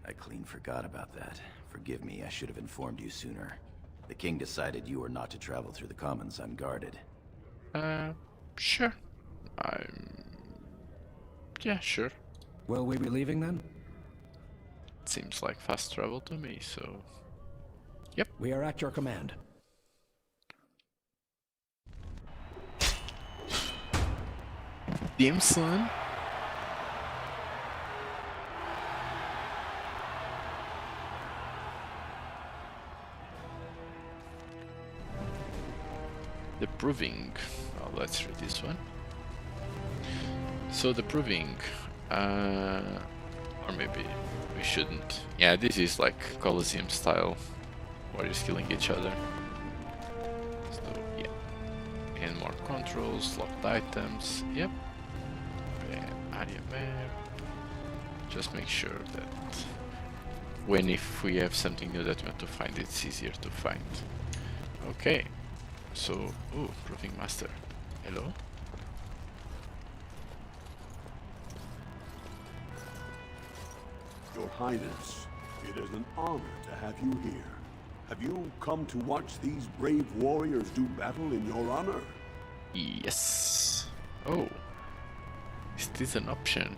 I clean forgot about that. Forgive me, I should have informed you sooner. The king decided you were not to travel through the commons unguarded. Sure. Yeah, sure. Will we be leaving then? Seems like fast travel to me, so... Yep. We are at your command. Dim son. The proving. Oh, let's read this one. So the proving, or maybe we shouldn't. Yeah, this is like Colosseum style, warriors killing each other. So yeah, and more controls, locked items. Yep. And area map. Just make sure that when if we have something new that we want to find, it's easier to find. Okay. So, ooh, proving master. Hello. Your Highness, it is an honor to have you here. Have you come to watch these brave warriors do battle in your honor? Yes. Oh. Is this an option?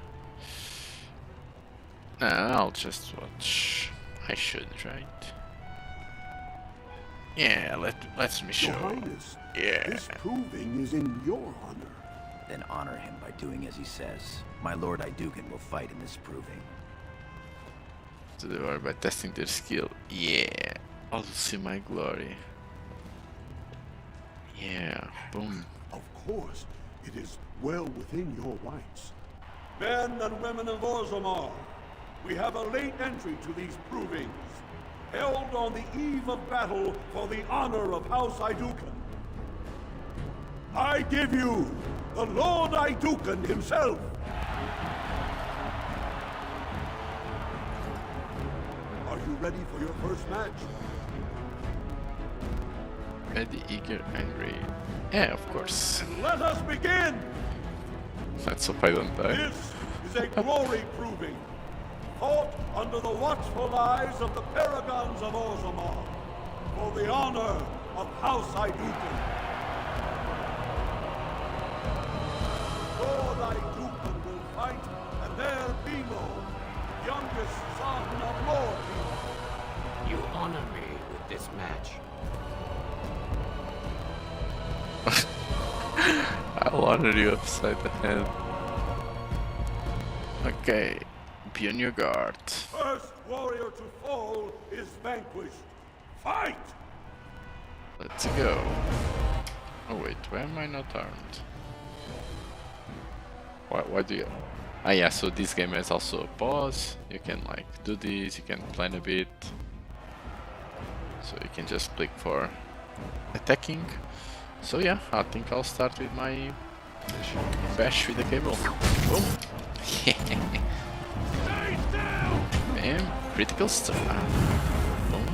Nah, I'll just watch. I should, right? Yeah, let me show. Your Highness, yeah. This proving is in your honor. Then honor him by doing as he says. My lord Idukan will fight in this proving. So they were by testing their skill. Yeah. I'll see my glory. Yeah. Boom. Of course, it is well within your rights. Men and women of Orzammar, we have a late entry to these provings, held on the eve of battle for the honor of House Idukan. I give you the Lord Idukan himself. Are you ready for your first match? Ready, eager, angry. Yeah, of course. And let us begin! Let's hope I don't die. This is a glory proving, fought under the watchful eyes of the paragons of Orzammar, for the honor of House Idukan. Lord Idukan will fight, and there Bimo, youngest son of Lord Bimo. You honor me with this match. I'll honor you upside the head. Okay, be on your guard. First warrior to fall is vanquished. Fight! Let's go. Oh wait, why am I not armed? Why do you... Ah yeah, so this game has also a pause. You can like do this, you can plan a bit. So you can just click for attacking. So yeah, I think I'll start with my bash with the cable. Boom! Bam! Critical star. Boom!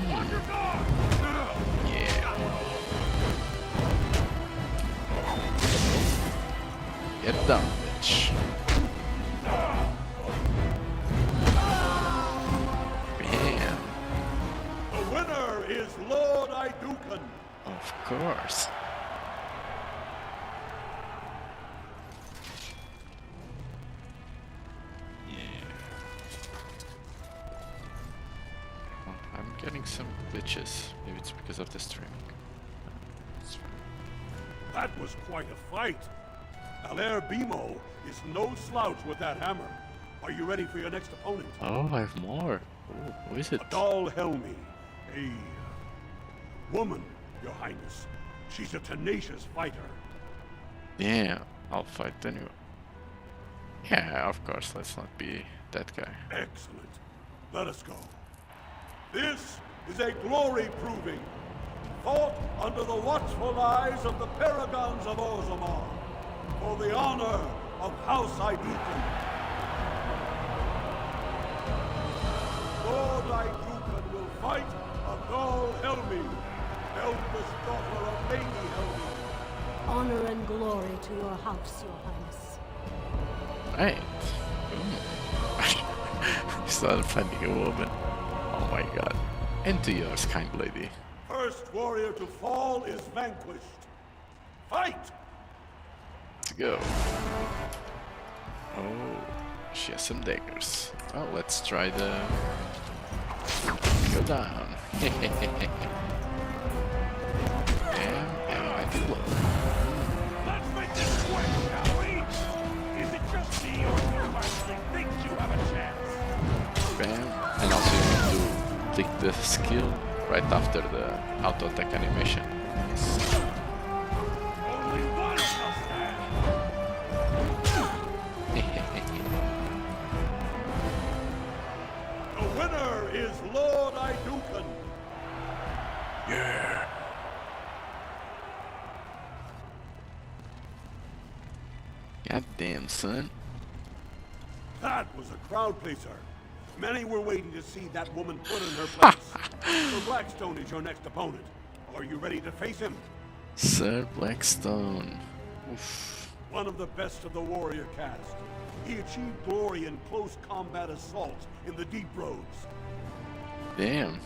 Yeah! Get down, bitch! Bam! The winner is Lord Idukan. Of course. Getting some glitches. Maybe it's because of the streaming. That was quite a fight. Alair Bimo is no slouch with that hammer. Are you ready for your next opponent? Oh, I have more. Ooh, who is it? Adal Helmi. A woman, Your Highness. She's a tenacious fighter. Yeah, I'll fight anyway. Yeah, of course, let's not be that guy. Excellent. Let us go. This is a glory proving, fought under the watchful eyes of the paragons of Orzammar, for the honor of House Idukan. Lord Idukan will fight Adol Helmi, eldest daughter of Lady Helmi. Honor and glory to your house, your highness. Right. You started finding a woman. Oh my god. And to yours, kind lady. First warrior to fall is vanquished. Fight! Let's go. Oh, she has some daggers. Well, let's try the... Go down. And I do look. Let's make this quick, shall we? Is it just me or do you actually think you have a chance? Bam. And also you need to click the skill right after the auto attack animation. Yes. Only one shall stand. The winner is Lord Idukan. Yeah. God damn, son. That was a crowd pleaser. Many were waiting to see that woman put in her place. Sir Blackstone is your next opponent. Are you ready to face him? Sir Blackstone. Oof. One of the best of the warrior caste. He achieved glory in close combat assault in the deep roads. Damn.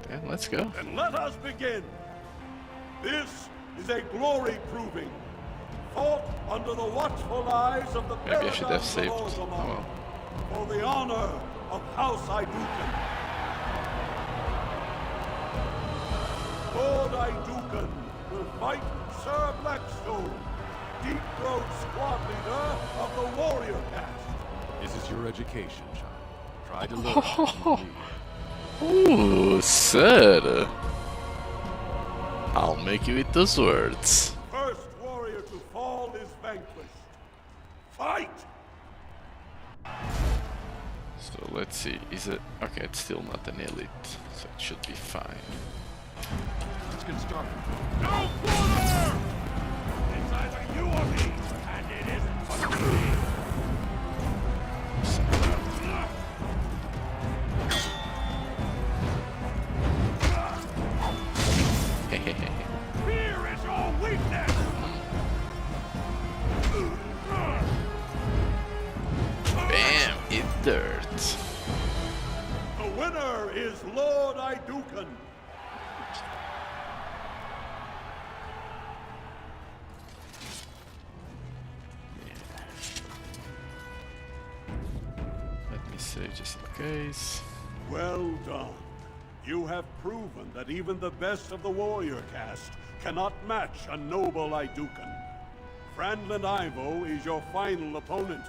Damn, let's go. Then let us begin. This is a glory proving. Fought under the watchful eyes of the Maybe I should have Paragons saved. of Orzammar. Oh well. For the honor of House Idukan. Lord Idukan will fight Sir Blackstone, Deep Road squad leader of the warrior caste. This is your education, child. Try to learn. Ooh, sir. I'll make you eat those words. First warrior to fall is vanquished. Fight! So let's see, is it... Okay, it's still not an elite, so it should be fine. Let's get started. No quarter! It's either you or me, and it isn't for me. Fear is your weakness! Bam! It dirt. The winner is Lord Idukan. Let me save just in case. Well done. You have proven that even the best of the warrior caste cannot match a noble Idukan. Franlin Ivo is your final opponent.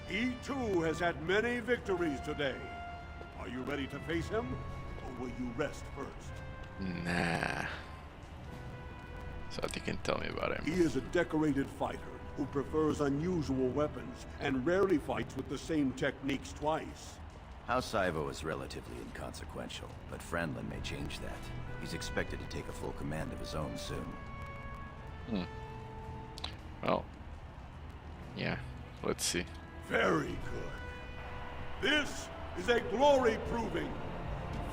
He too has had many victories today. Are you ready to face him, or will you rest first? Nah. So what you can tell me about him? He is a decorated fighter who prefers unusual weapons and rarely fights with the same techniques twice. House Ivo is relatively inconsequential, but Franlin may change that. He's expected to take a full command of his own soon. Well, yeah, let's see. Very good. This is a glory proving.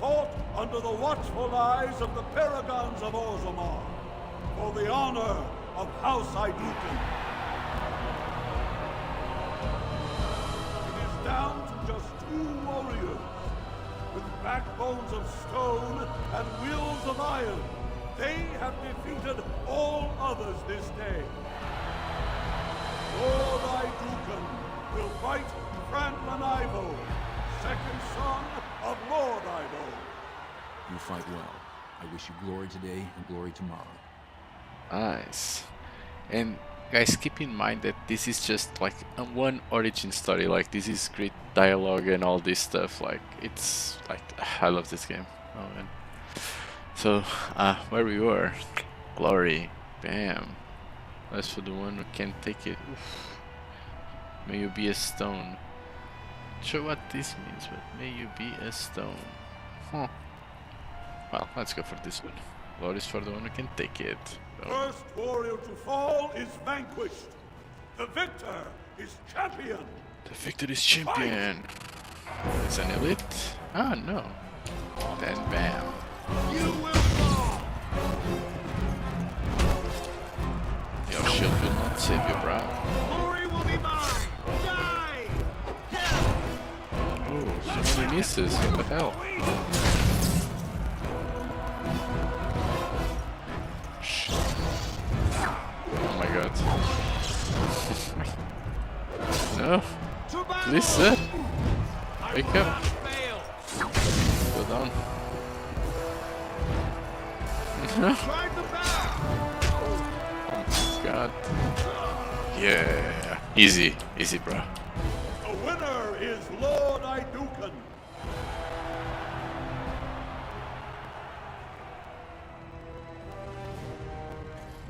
Fought under the watchful eyes of the Paragons of Orzammar. For the honor of House Idukan. It is down to just 2 warriors. With backbones of stone and wheels of iron. They have defeated all others this day. Lord Idukan will fight Franlin Ivo, second son of Lord Ivo. You fight well. I wish you glory today and glory tomorrow. Nice. And guys, keep in mind that this is just like one origin story. Like, this is great dialogue and all this stuff. Like, it's like, I love this game. Oh man. So, where we were, glory, bam. As for the one who can't take it, oof. May you be a stone. Not sure what this means, but may you be a stone. Huh. Well, let's go for this one. Glory is for the one who can take it. First warrior to fall is vanquished. The victor is champion. The victor is champion. It's an elite. Ah, no. Then bam. Your shield will not save you, bro. Glory will be mine! Die! Oh, so many misses. What the hell? Shit. Oh my god. No. Please, sir. Wake up. Go down. No. Oh my god. Yeah. Easy. Easy, bro. The winner is Lord Idukan.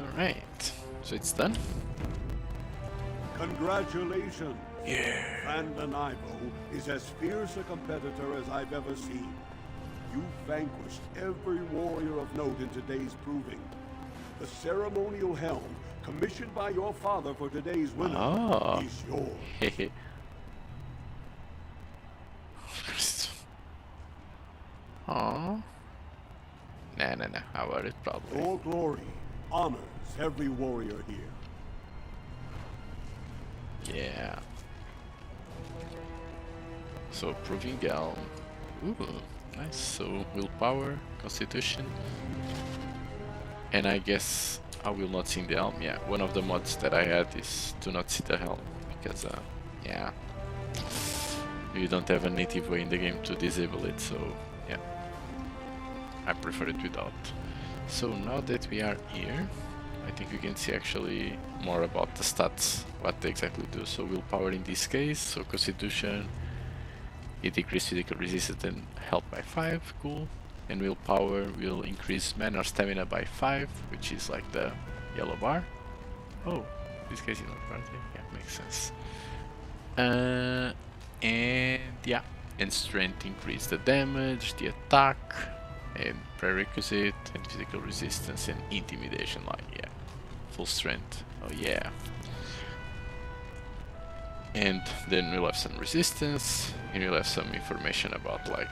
Alright. So it's done? Congratulations. Yeah. Brandon Ivo is as fierce a competitor as I've ever seen. You vanquished every warrior of note in today's proving. The ceremonial helm, commissioned by your father for today's winner, is yours. Aww. Nah. How about it, probably? Your glory honors every warrior here. Yeah. So, proving Helm. Ooh, nice. So, willpower, constitution. And I guess I will not see the helm. Yeah, one of the mods that I had is to not see the helm. Because, yeah. You don't have a native way in the game to disable it, so yeah. I prefer it without. So now that we are here, I think we can see actually more about the stats, what they exactly do. So willpower in this case, so constitution, it decreases physical resistance and health by 5, cool. And willpower will increase mana or stamina by 5, which is like the yellow bar. Oh, this case is not part of it. Yeah, makes sense. And yeah, and strength increase the damage, the attack, and prerequisite, and physical resistance, and intimidation, like, yeah, full strength, oh yeah. And then we'll have some resistance, and we'll have some information about, like,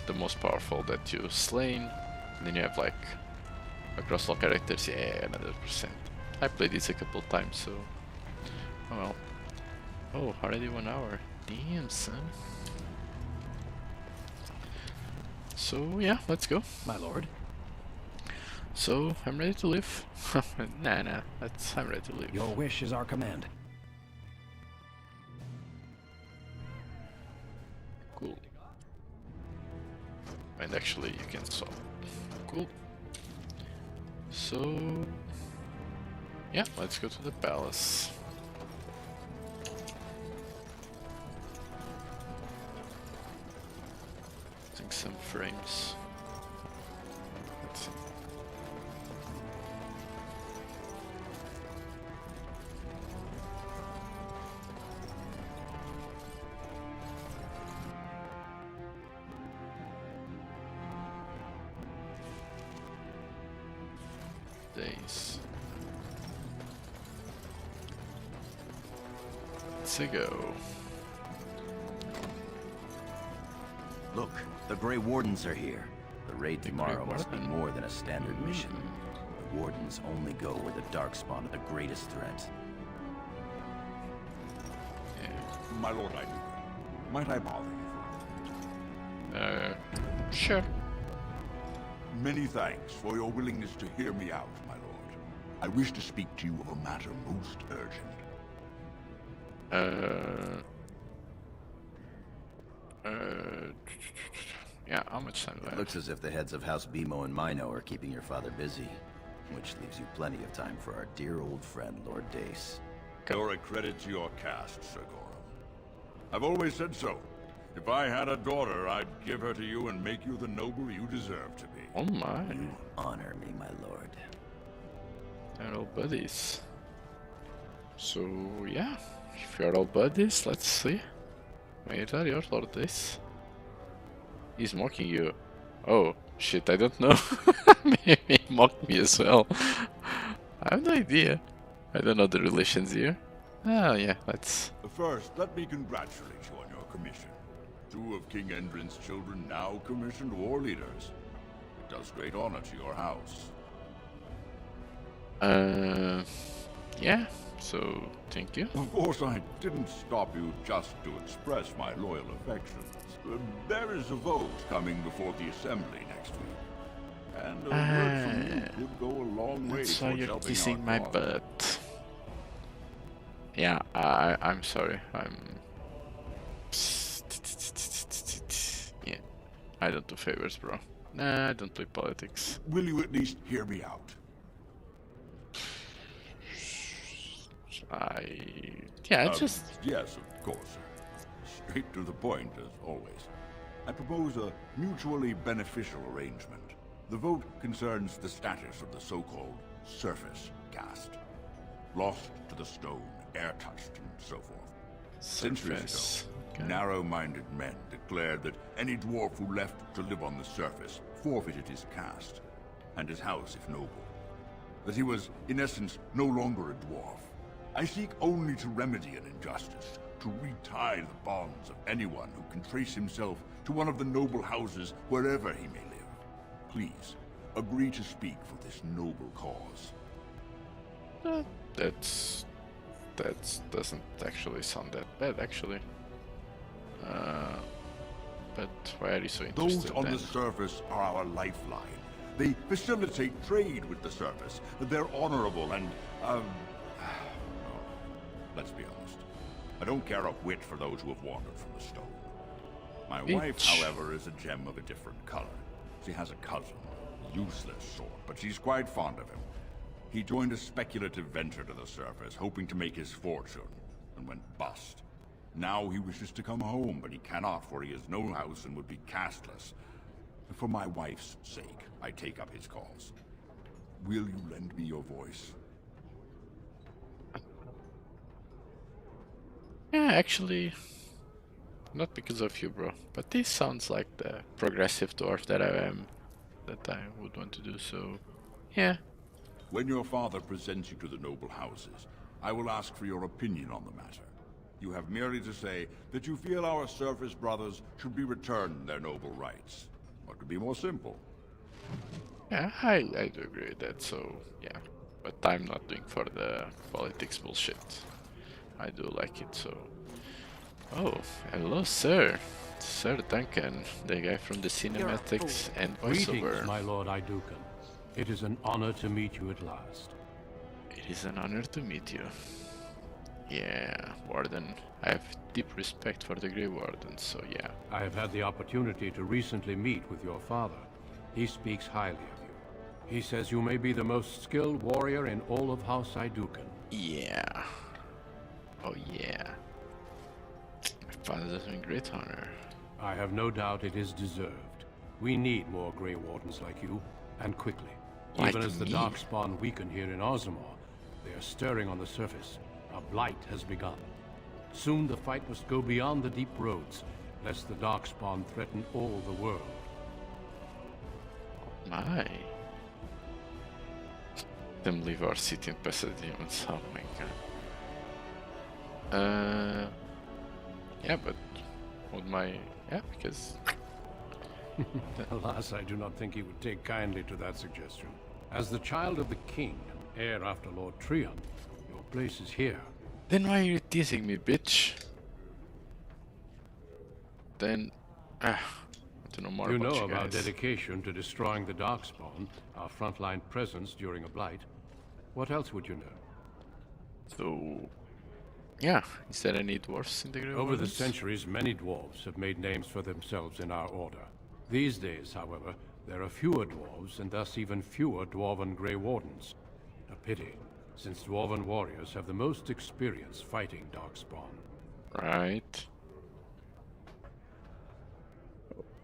the most powerful that you slain, and then you have, like, across all characters, yeah, another %. I played this a couple times, so, oh well. Oh, already 1 hour, damn son. So yeah, let's go. My lord. So I'm ready to leave. nah, I'm ready to leave. Your wish is our command. Cool. And actually you can solve. Cool. So yeah, let's go to the palace. Some frames. Let's see. Days. Let's go. Look, the Grey Wardens are here. The raid tomorrow must be more than a standard mission. The Wardens only go where the Darkspawn are the greatest threat. My lord, might I bother you? Sure. Many thanks for your willingness to hear me out, my lord. I wish to speak to you of a matter most urgent. Yeah, how much time do I have? Looks as if the heads of House Bimo and Mino are keeping your father busy, which leaves you plenty of time for our dear old friend, Lord Dace. You're a credit to your caste, Sir Gorum. I've always said so. If I had a daughter, I'd give her to you and make you the noble you deserve to be. Oh my. You honor me, my lord. They're all buddies. So, yeah. If you're all buddies, let's see. Wait, are you Lord Dace? He's mocking you. Oh, shit, I don't know. Maybe he mocked me as well. I have no idea. I don't know the relations here. Ah, yeah, let's... First, let me congratulate you on your commission. 2 of King Endrin's children now commissioned war leaders. It does great honor to your house. Yeah, so thank you. Of course, I didn't stop you just to express my loyal affections. There is a vote coming before the Assembly next week. And a word from you could go a long way So towards you're helping kissing our my cause. butt. Yeah, I'm sorry. Yeah, I don't do favors, bro. Nah, I don't play politics. Will you at least hear me out? Yes, of course. Straight to the point, as always. I propose a mutually beneficial arrangement. The vote concerns the status of the so-called surface caste. Lost to the stone, air-touched, and so forth. Centuries ago, narrow-minded men declared that any dwarf who left to live on the surface forfeited his caste, and his house if noble. That he was, in essence, no longer a dwarf. I seek only to remedy an injustice, to retie the bonds of anyone who can trace himself to one of the noble houses wherever he may live. Please, agree to speak for this noble cause. That doesn't actually sound that bad, actually. But why are you so interested? Those on the surface are our lifeline. They facilitate trade with the surface. They're honorable and, let's be honest. I don't care a whit for those who have wandered from the stone. My wife, however, is a gem of a different color. She has a cousin, useless sort, but she's quite fond of him. He joined a speculative venture to the surface, hoping to make his fortune, and went bust. Now he wishes to come home, but he cannot, for he has no house and would be casteless. For my wife's sake, I take up his cause. Will you lend me your voice? Yeah, actually, not because of you, bro. But this sounds like the progressive dwarf that I am, that I would want to do, so yeah. When your father presents you to the noble houses, I will ask for your opinion on the matter. You have merely to say that you feel our surface brothers should be returned their noble rights. What could be more simple? Yeah, I do agree with that, so yeah. But I'm not doing for the politics bullshit. I do like it, so... Oh, hello, sir. Sir Duncan, the guy from the cinematics and voiceover. Greetings, my lord Idukan. It is an honor to meet you at last. It is an honor to meet you. Yeah, Warden. I have deep respect for the Grey Warden, so yeah. I have had the opportunity to recently meet with your father. He speaks highly of you. He says you may be the most skilled warrior in all of House Idukan. Yeah. Oh yeah. My father does me great honor. I have no doubt it is deserved. We need more Grey Wardens like you, and quickly. Even as the Darkspawn weaken here in Orzammar, they are stirring on the surface. A blight has begun. Soon the fight must go beyond the deep roads, lest the Darkspawn threaten all the world. My. Them leave our city and pass the demons. Oh my god. Yeah, but would my... Yeah, because... Alas, I do not think he would take kindly to that suggestion. As the child of the king, and heir after Lord Trian, your place is here. Then why are you teasing me, bitch? Then... I want to know more You about know you of our guys. dedication to destroying the Darkspawn, our frontline presence during a blight. What else would you know? So... Yeah, is there any dwarfs in the Grey Over the Wardens? centuries, many dwarves have made names for themselves in our order. These days, however, there are fewer dwarves, and thus even fewer Dwarven Grey Wardens. A pity, since Dwarven warriors have the most experience fighting Darkspawn. Right.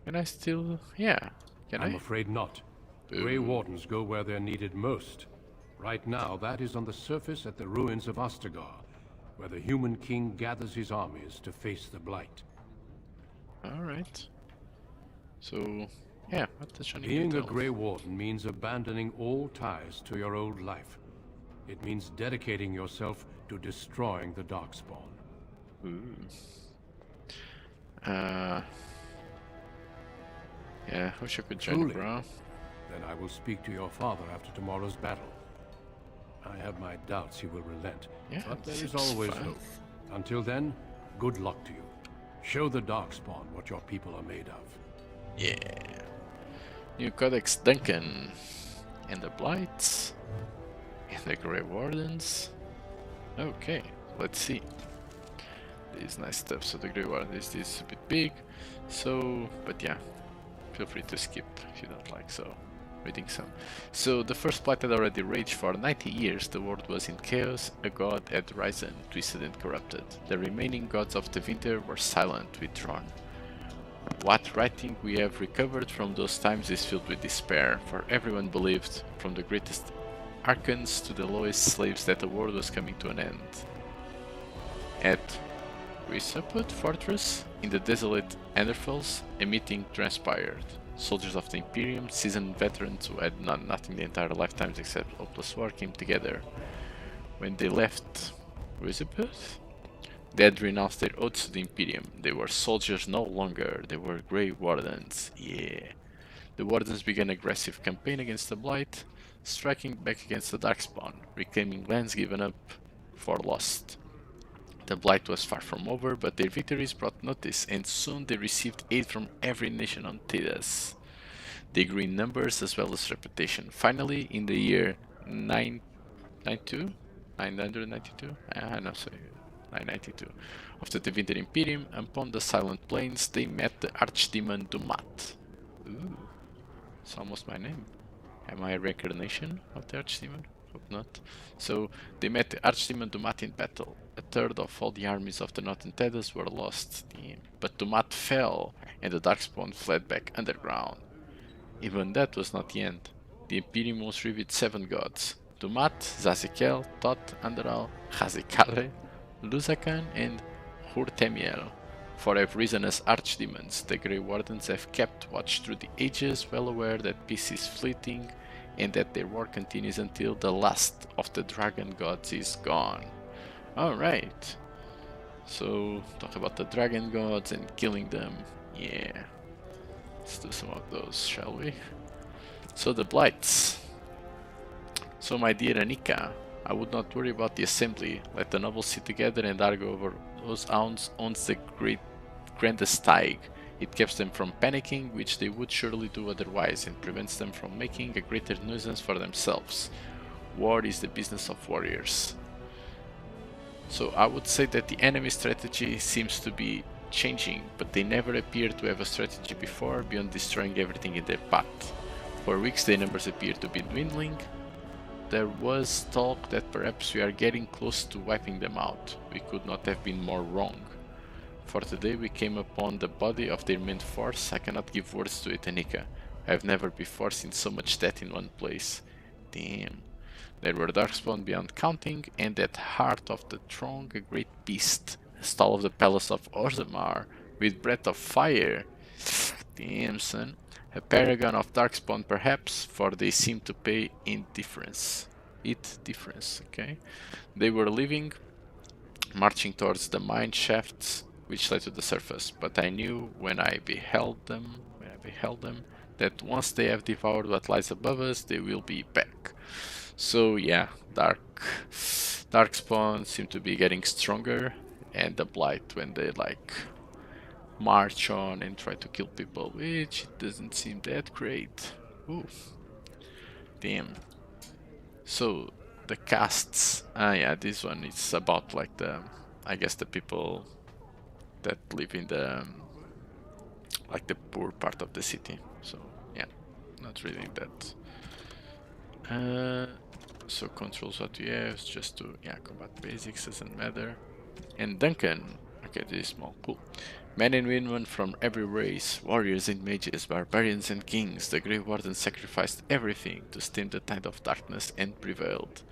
Can I still... Yeah, can I'm I? afraid not. Grey Wardens go where they're needed most. Right now, that is on the surface at the ruins of Ostagar, where the human king gathers his armies to face the blight. Alright. So, yeah, what does Johnny Being a tell? Grey Warden means abandoning all ties to your old life. It means dedicating yourself to destroying the Darkspawn. Yeah, wish I could join you, Truly. bro. Then I will speak to your father after tomorrow's battle. I have my doubts he will relent, Yeah, but there is seems always fine. hope. Until then, good luck to you. Show the Darkspawn what your people are made of. Yeah. New Codex Duncan. And the Blights. And the Grey Wardens. Okay, let's see. This is nice stuff. So the Grey Wardens is a bit big. So, but yeah. Feel free to skip if you don't like, so reading some. So the first Blight had already raged for 90 years. The world was in chaos. A god had risen, twisted and corrupted. The remaining gods of the winter were silent, withdrawn. What writing we have recovered from those times is filled with despair, for everyone believed, from the greatest archons to the lowest slaves, that the world was coming to an end. At Risaput Fortress, in the desolate Enderfels, a meeting transpired. Soldiers of the Imperium, seasoned veterans who had done nothing their entire lifetimes except hopeless war, came together. When they left Risaput, they had renounced their oaths to the Imperium. They were soldiers no longer, they were Grey Wardens, yeah. The Wardens began an aggressive campaign against the Blight, striking back against the Darkspawn, reclaiming lands given up for lost. The Blight was far from over, but their victories brought notice, and soon they received aid from every nation on Theta. They grew in numbers as well as reputation. Finally, in the year 992? No, sorry, 992 of the Tevinter Imperium, upon the Silent Plains, they met the Archdemon Dumat. Ooh, it's almost my name. Am I a reincarnation of the Archdemon? Hope not. So, they met the Archdemon Dumat in battle. A third of all the armies of the Northern Thedas were lost. But Dumat fell, and the Darkspawn fled back underground. Even that was not the end. The Imperium was revealed 7 gods. Dumat, Zazikel, Thoth, Andral, Khazikale, Luzakan and Hurtemiel. For have risen as archdemons, the Grey Wardens have kept watch through the ages, well aware that peace is fleeting and that their war continues until the last of the dragon gods is gone. Alright, so talk about the dragon gods and killing them. Yeah, let's do some of those, shall we? So the Blights. So my dear Anika, I would not worry about the assembly. Let the nobles sit together and argue over whose owns the grandest steig. It keeps them from panicking, which they would surely do otherwise, and prevents them from making a greater nuisance for themselves. War is the business of warriors. So I would say that the enemy strategy seems to be changing, but they never appeared to have a strategy before beyond destroying everything in their path. For weeks their numbers appear to be dwindling. There was talk that perhaps we are getting close to wiping them out. We could not have been more wrong. For today we came upon the body of their main force. I cannot give words to it, Anika. I have never before seen so much death in one place. Damn. There were Darkspawn beyond counting, and at heart of the throng a great beast, a stall of the palace of Orzammar, with breath of fire. Damn, son. A paragon of Darkspawn perhaps, for they seem to pay indifference. Okay? They were leaving, marching towards the mine shafts which led to the surface, but I knew when I beheld them, that once they have devoured what lies above us, they will be back. So yeah, Darkspawn seem to be getting stronger, and the Blight when they like march on and try to kill people, which doesn't seem that great. Ooh. Damn. So the castes, yeah, this one is about like the, I guess the people that live in the like the poor part of the city. So yeah, not reading that. So controls what you have, just to combat basics, doesn't matter. And Duncan, okay, this is small, cool. Men and women from every race, warriors and mages, barbarians and kings, the Grey Warden sacrificed everything to stem the tide of darkness and prevailed.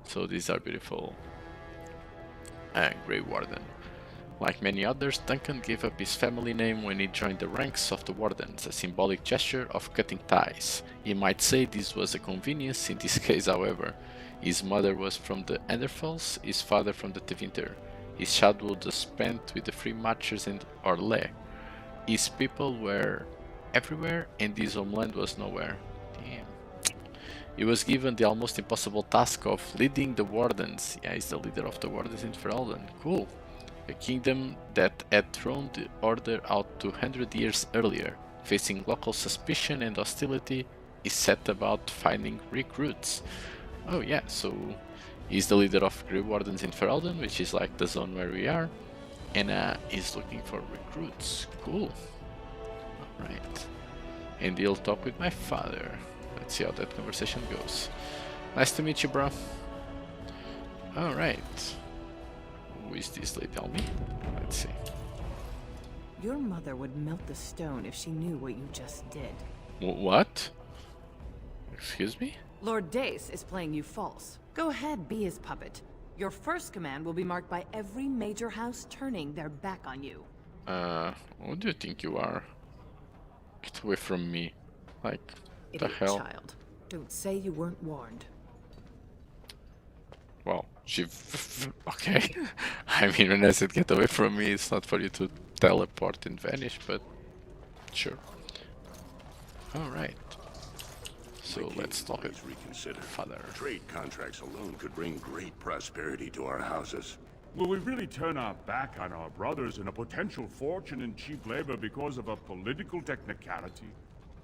So these are beautiful. Grey Warden. Like many others, Duncan gave up his family name when he joined the ranks of the Wardens, a symbolic gesture of cutting ties. You might say this was a convenience in this case, however. His mother was from the Enderfels, his father from the Tevinter. His childhood was spent with the Free Marchers and Orle, his people were everywhere and his homeland was nowhere. Damn. He was given the almost impossible task of leading the Wardens. Yeah, he's the leader of the Wardens in Ferelden. Cool. A kingdom that had thrown the order out 200 years earlier. Facing local suspicion and hostility, he set about finding recruits. Oh yeah, so he's the leader of Grey Wardens in Ferelden, which is like the zone where we are. And he's looking for recruits. Cool. Alright. And he'll talk with my father. Let's see how that conversation goes. Nice to meet you, bro. Alright. Who is this lady? Tell me. Let's see. Your mother would melt the stone if she knew what you just did. What? Excuse me? Lord Dace is playing you false. Go ahead, be his puppet. Your first command will be marked by every major house turning their back on you. Who do you think you are? Get away from me. Like, the Idiot hell? child. Don't say you weren't warned. Well, she... okay. I mean, when I said get away from me, it's not for you to teleport and vanish, but... sure. Alright. So let's talk it. Reconsider. Father. Trade contracts alone could bring great prosperity to our houses. Will we really turn our back on our brothers and a potential fortune in cheap labor because of a political technicality?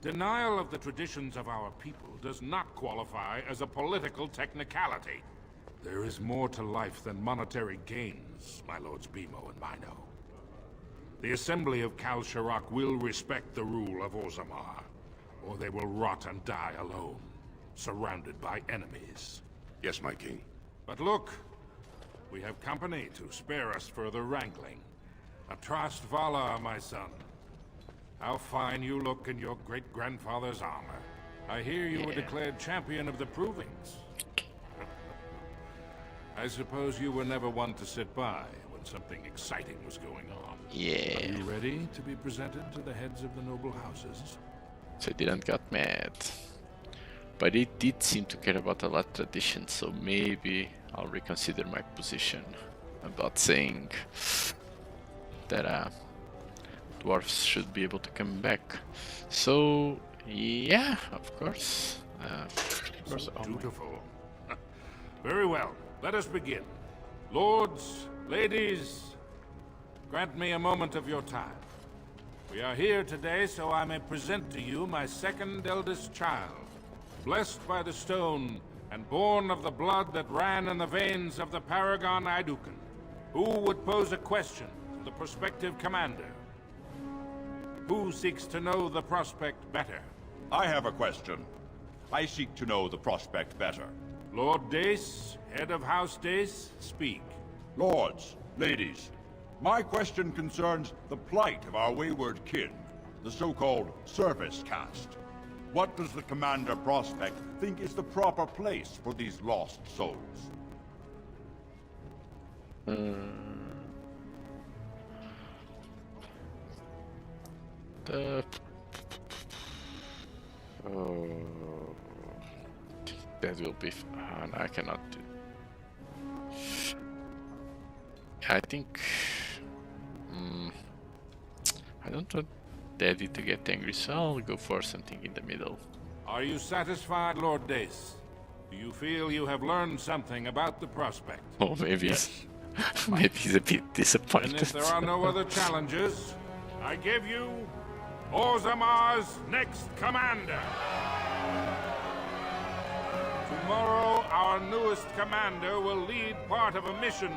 Denial of the traditions of our people does not qualify as a political technicality. There is more to life than monetary gains, my lords Bimo and Mino. The Assembly of Kal Sharok will respect the rule of Orzammar, or they will rot and die alone, surrounded by enemies. Yes, my king. But look, we have company to spare us further wrangling. Atrast Vala, my son. How fine you look in your great-grandfather's armor. I hear you were declared champion of the Provings. I suppose you were never one to sit by when something exciting was going on. Yeah. Are you ready to be presented to the heads of the noble houses? So I didn't get mad. But it did seem to care about a lot of tradition, so maybe I'll reconsider my position about saying that dwarves should be able to come back. So yeah, of course. Dutiful. Very well. Let us begin. Lords, ladies, grant me a moment of your time. We are here today so I may present to you my second eldest child, blessed by the stone and born of the blood that ran in the veins of the Paragon Iduken. Who would pose a question to the prospective commander? Who seeks to know the prospect better? I have a question. I seek to know the prospect better. Lord Dace, head of House Dace, speak. Lords, ladies, my question concerns the plight of our wayward kin, the so-called service caste. What does the Commander Prospect think is the proper place for these lost souls? That will be... no, I cannot do... I think... I don't want Daddy to get angry, so I'll go for something in the middle. Are you satisfied, Lord Dace? Do you feel you have learned something about the prospect? Oh, maybe maybe he's a bit disappointed. And if there are no other challenges, I give you Orzammar's next commander. Tomorrow, our newest commander will lead part of a mission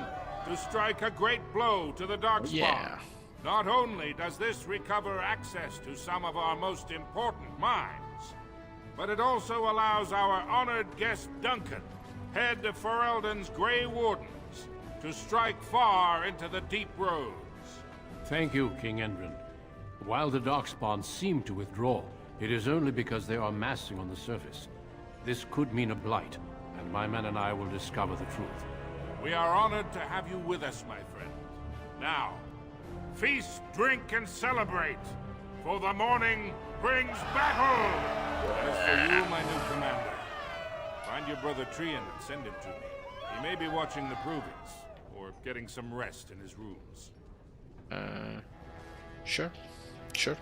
to strike a great blow to the Darkspawn. Yeah. Not only does this recover access to some of our most important mines, but it also allows our honored guest Duncan, head of Ferelden's Grey Wardens, to strike far into the deep roads. Thank you, King Endrin. While the Darkspawn seem to withdraw, it is only because they are massing on the surface. This could mean a blight, and my men and I will discover the truth. We are honored to have you with us, my friend. Now, feast, drink, and celebrate, for the morning brings battle! As for you, my new commander, find your brother Trian and send him to me. He may be watching the Provings, or getting some rest in his rooms. Sure. Sure.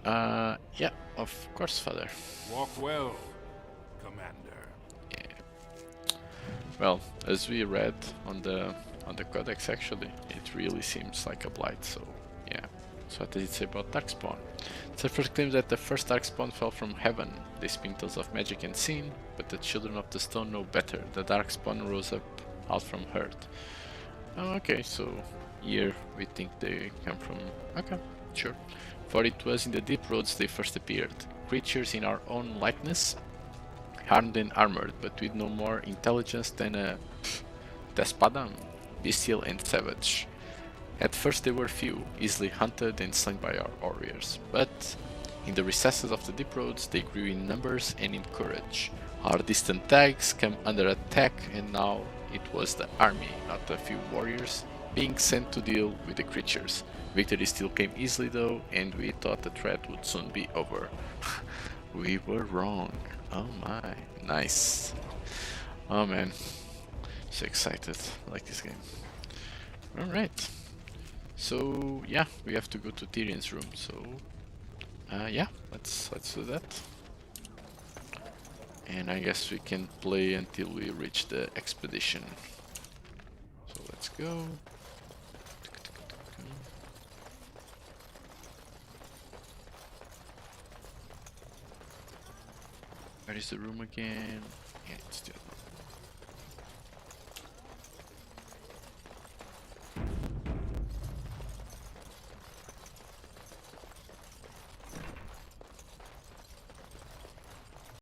Yeah, of course, Father. Walk well, Commander. Well, as we read on the codex, actually, it really seems like a blight. So yeah. So what does it say about Darkspawn? The first claims that the first Darkspawn fell from heaven. They speak tales of magic and sin, but the children of the stone know better. The Darkspawn rose up out from earth. Oh, okay, so here we think they come from... Okay, sure. For it was in the deep roads they first appeared. Creatures in our own likeness, armed and armored, but with no more intelligence than a despadam, bestial and savage. At first they were few, easily hunted and slain by our warriors, but in the recesses of the deep roads they grew in numbers and in courage. Our distant tags came under attack, and now it was the army, not a few warriors, being sent to deal with the creatures. Victory still came easily though, and we thought the threat would soon be over. We were wrong. Oh my, nice. Oh man, so excited. I like this game. Alright. So yeah, we have to go to Tyrion's room, so yeah, let's do that. And I guess we can play until we reach the expedition. So let's go. Where is the room again? Yeah, it's the other one.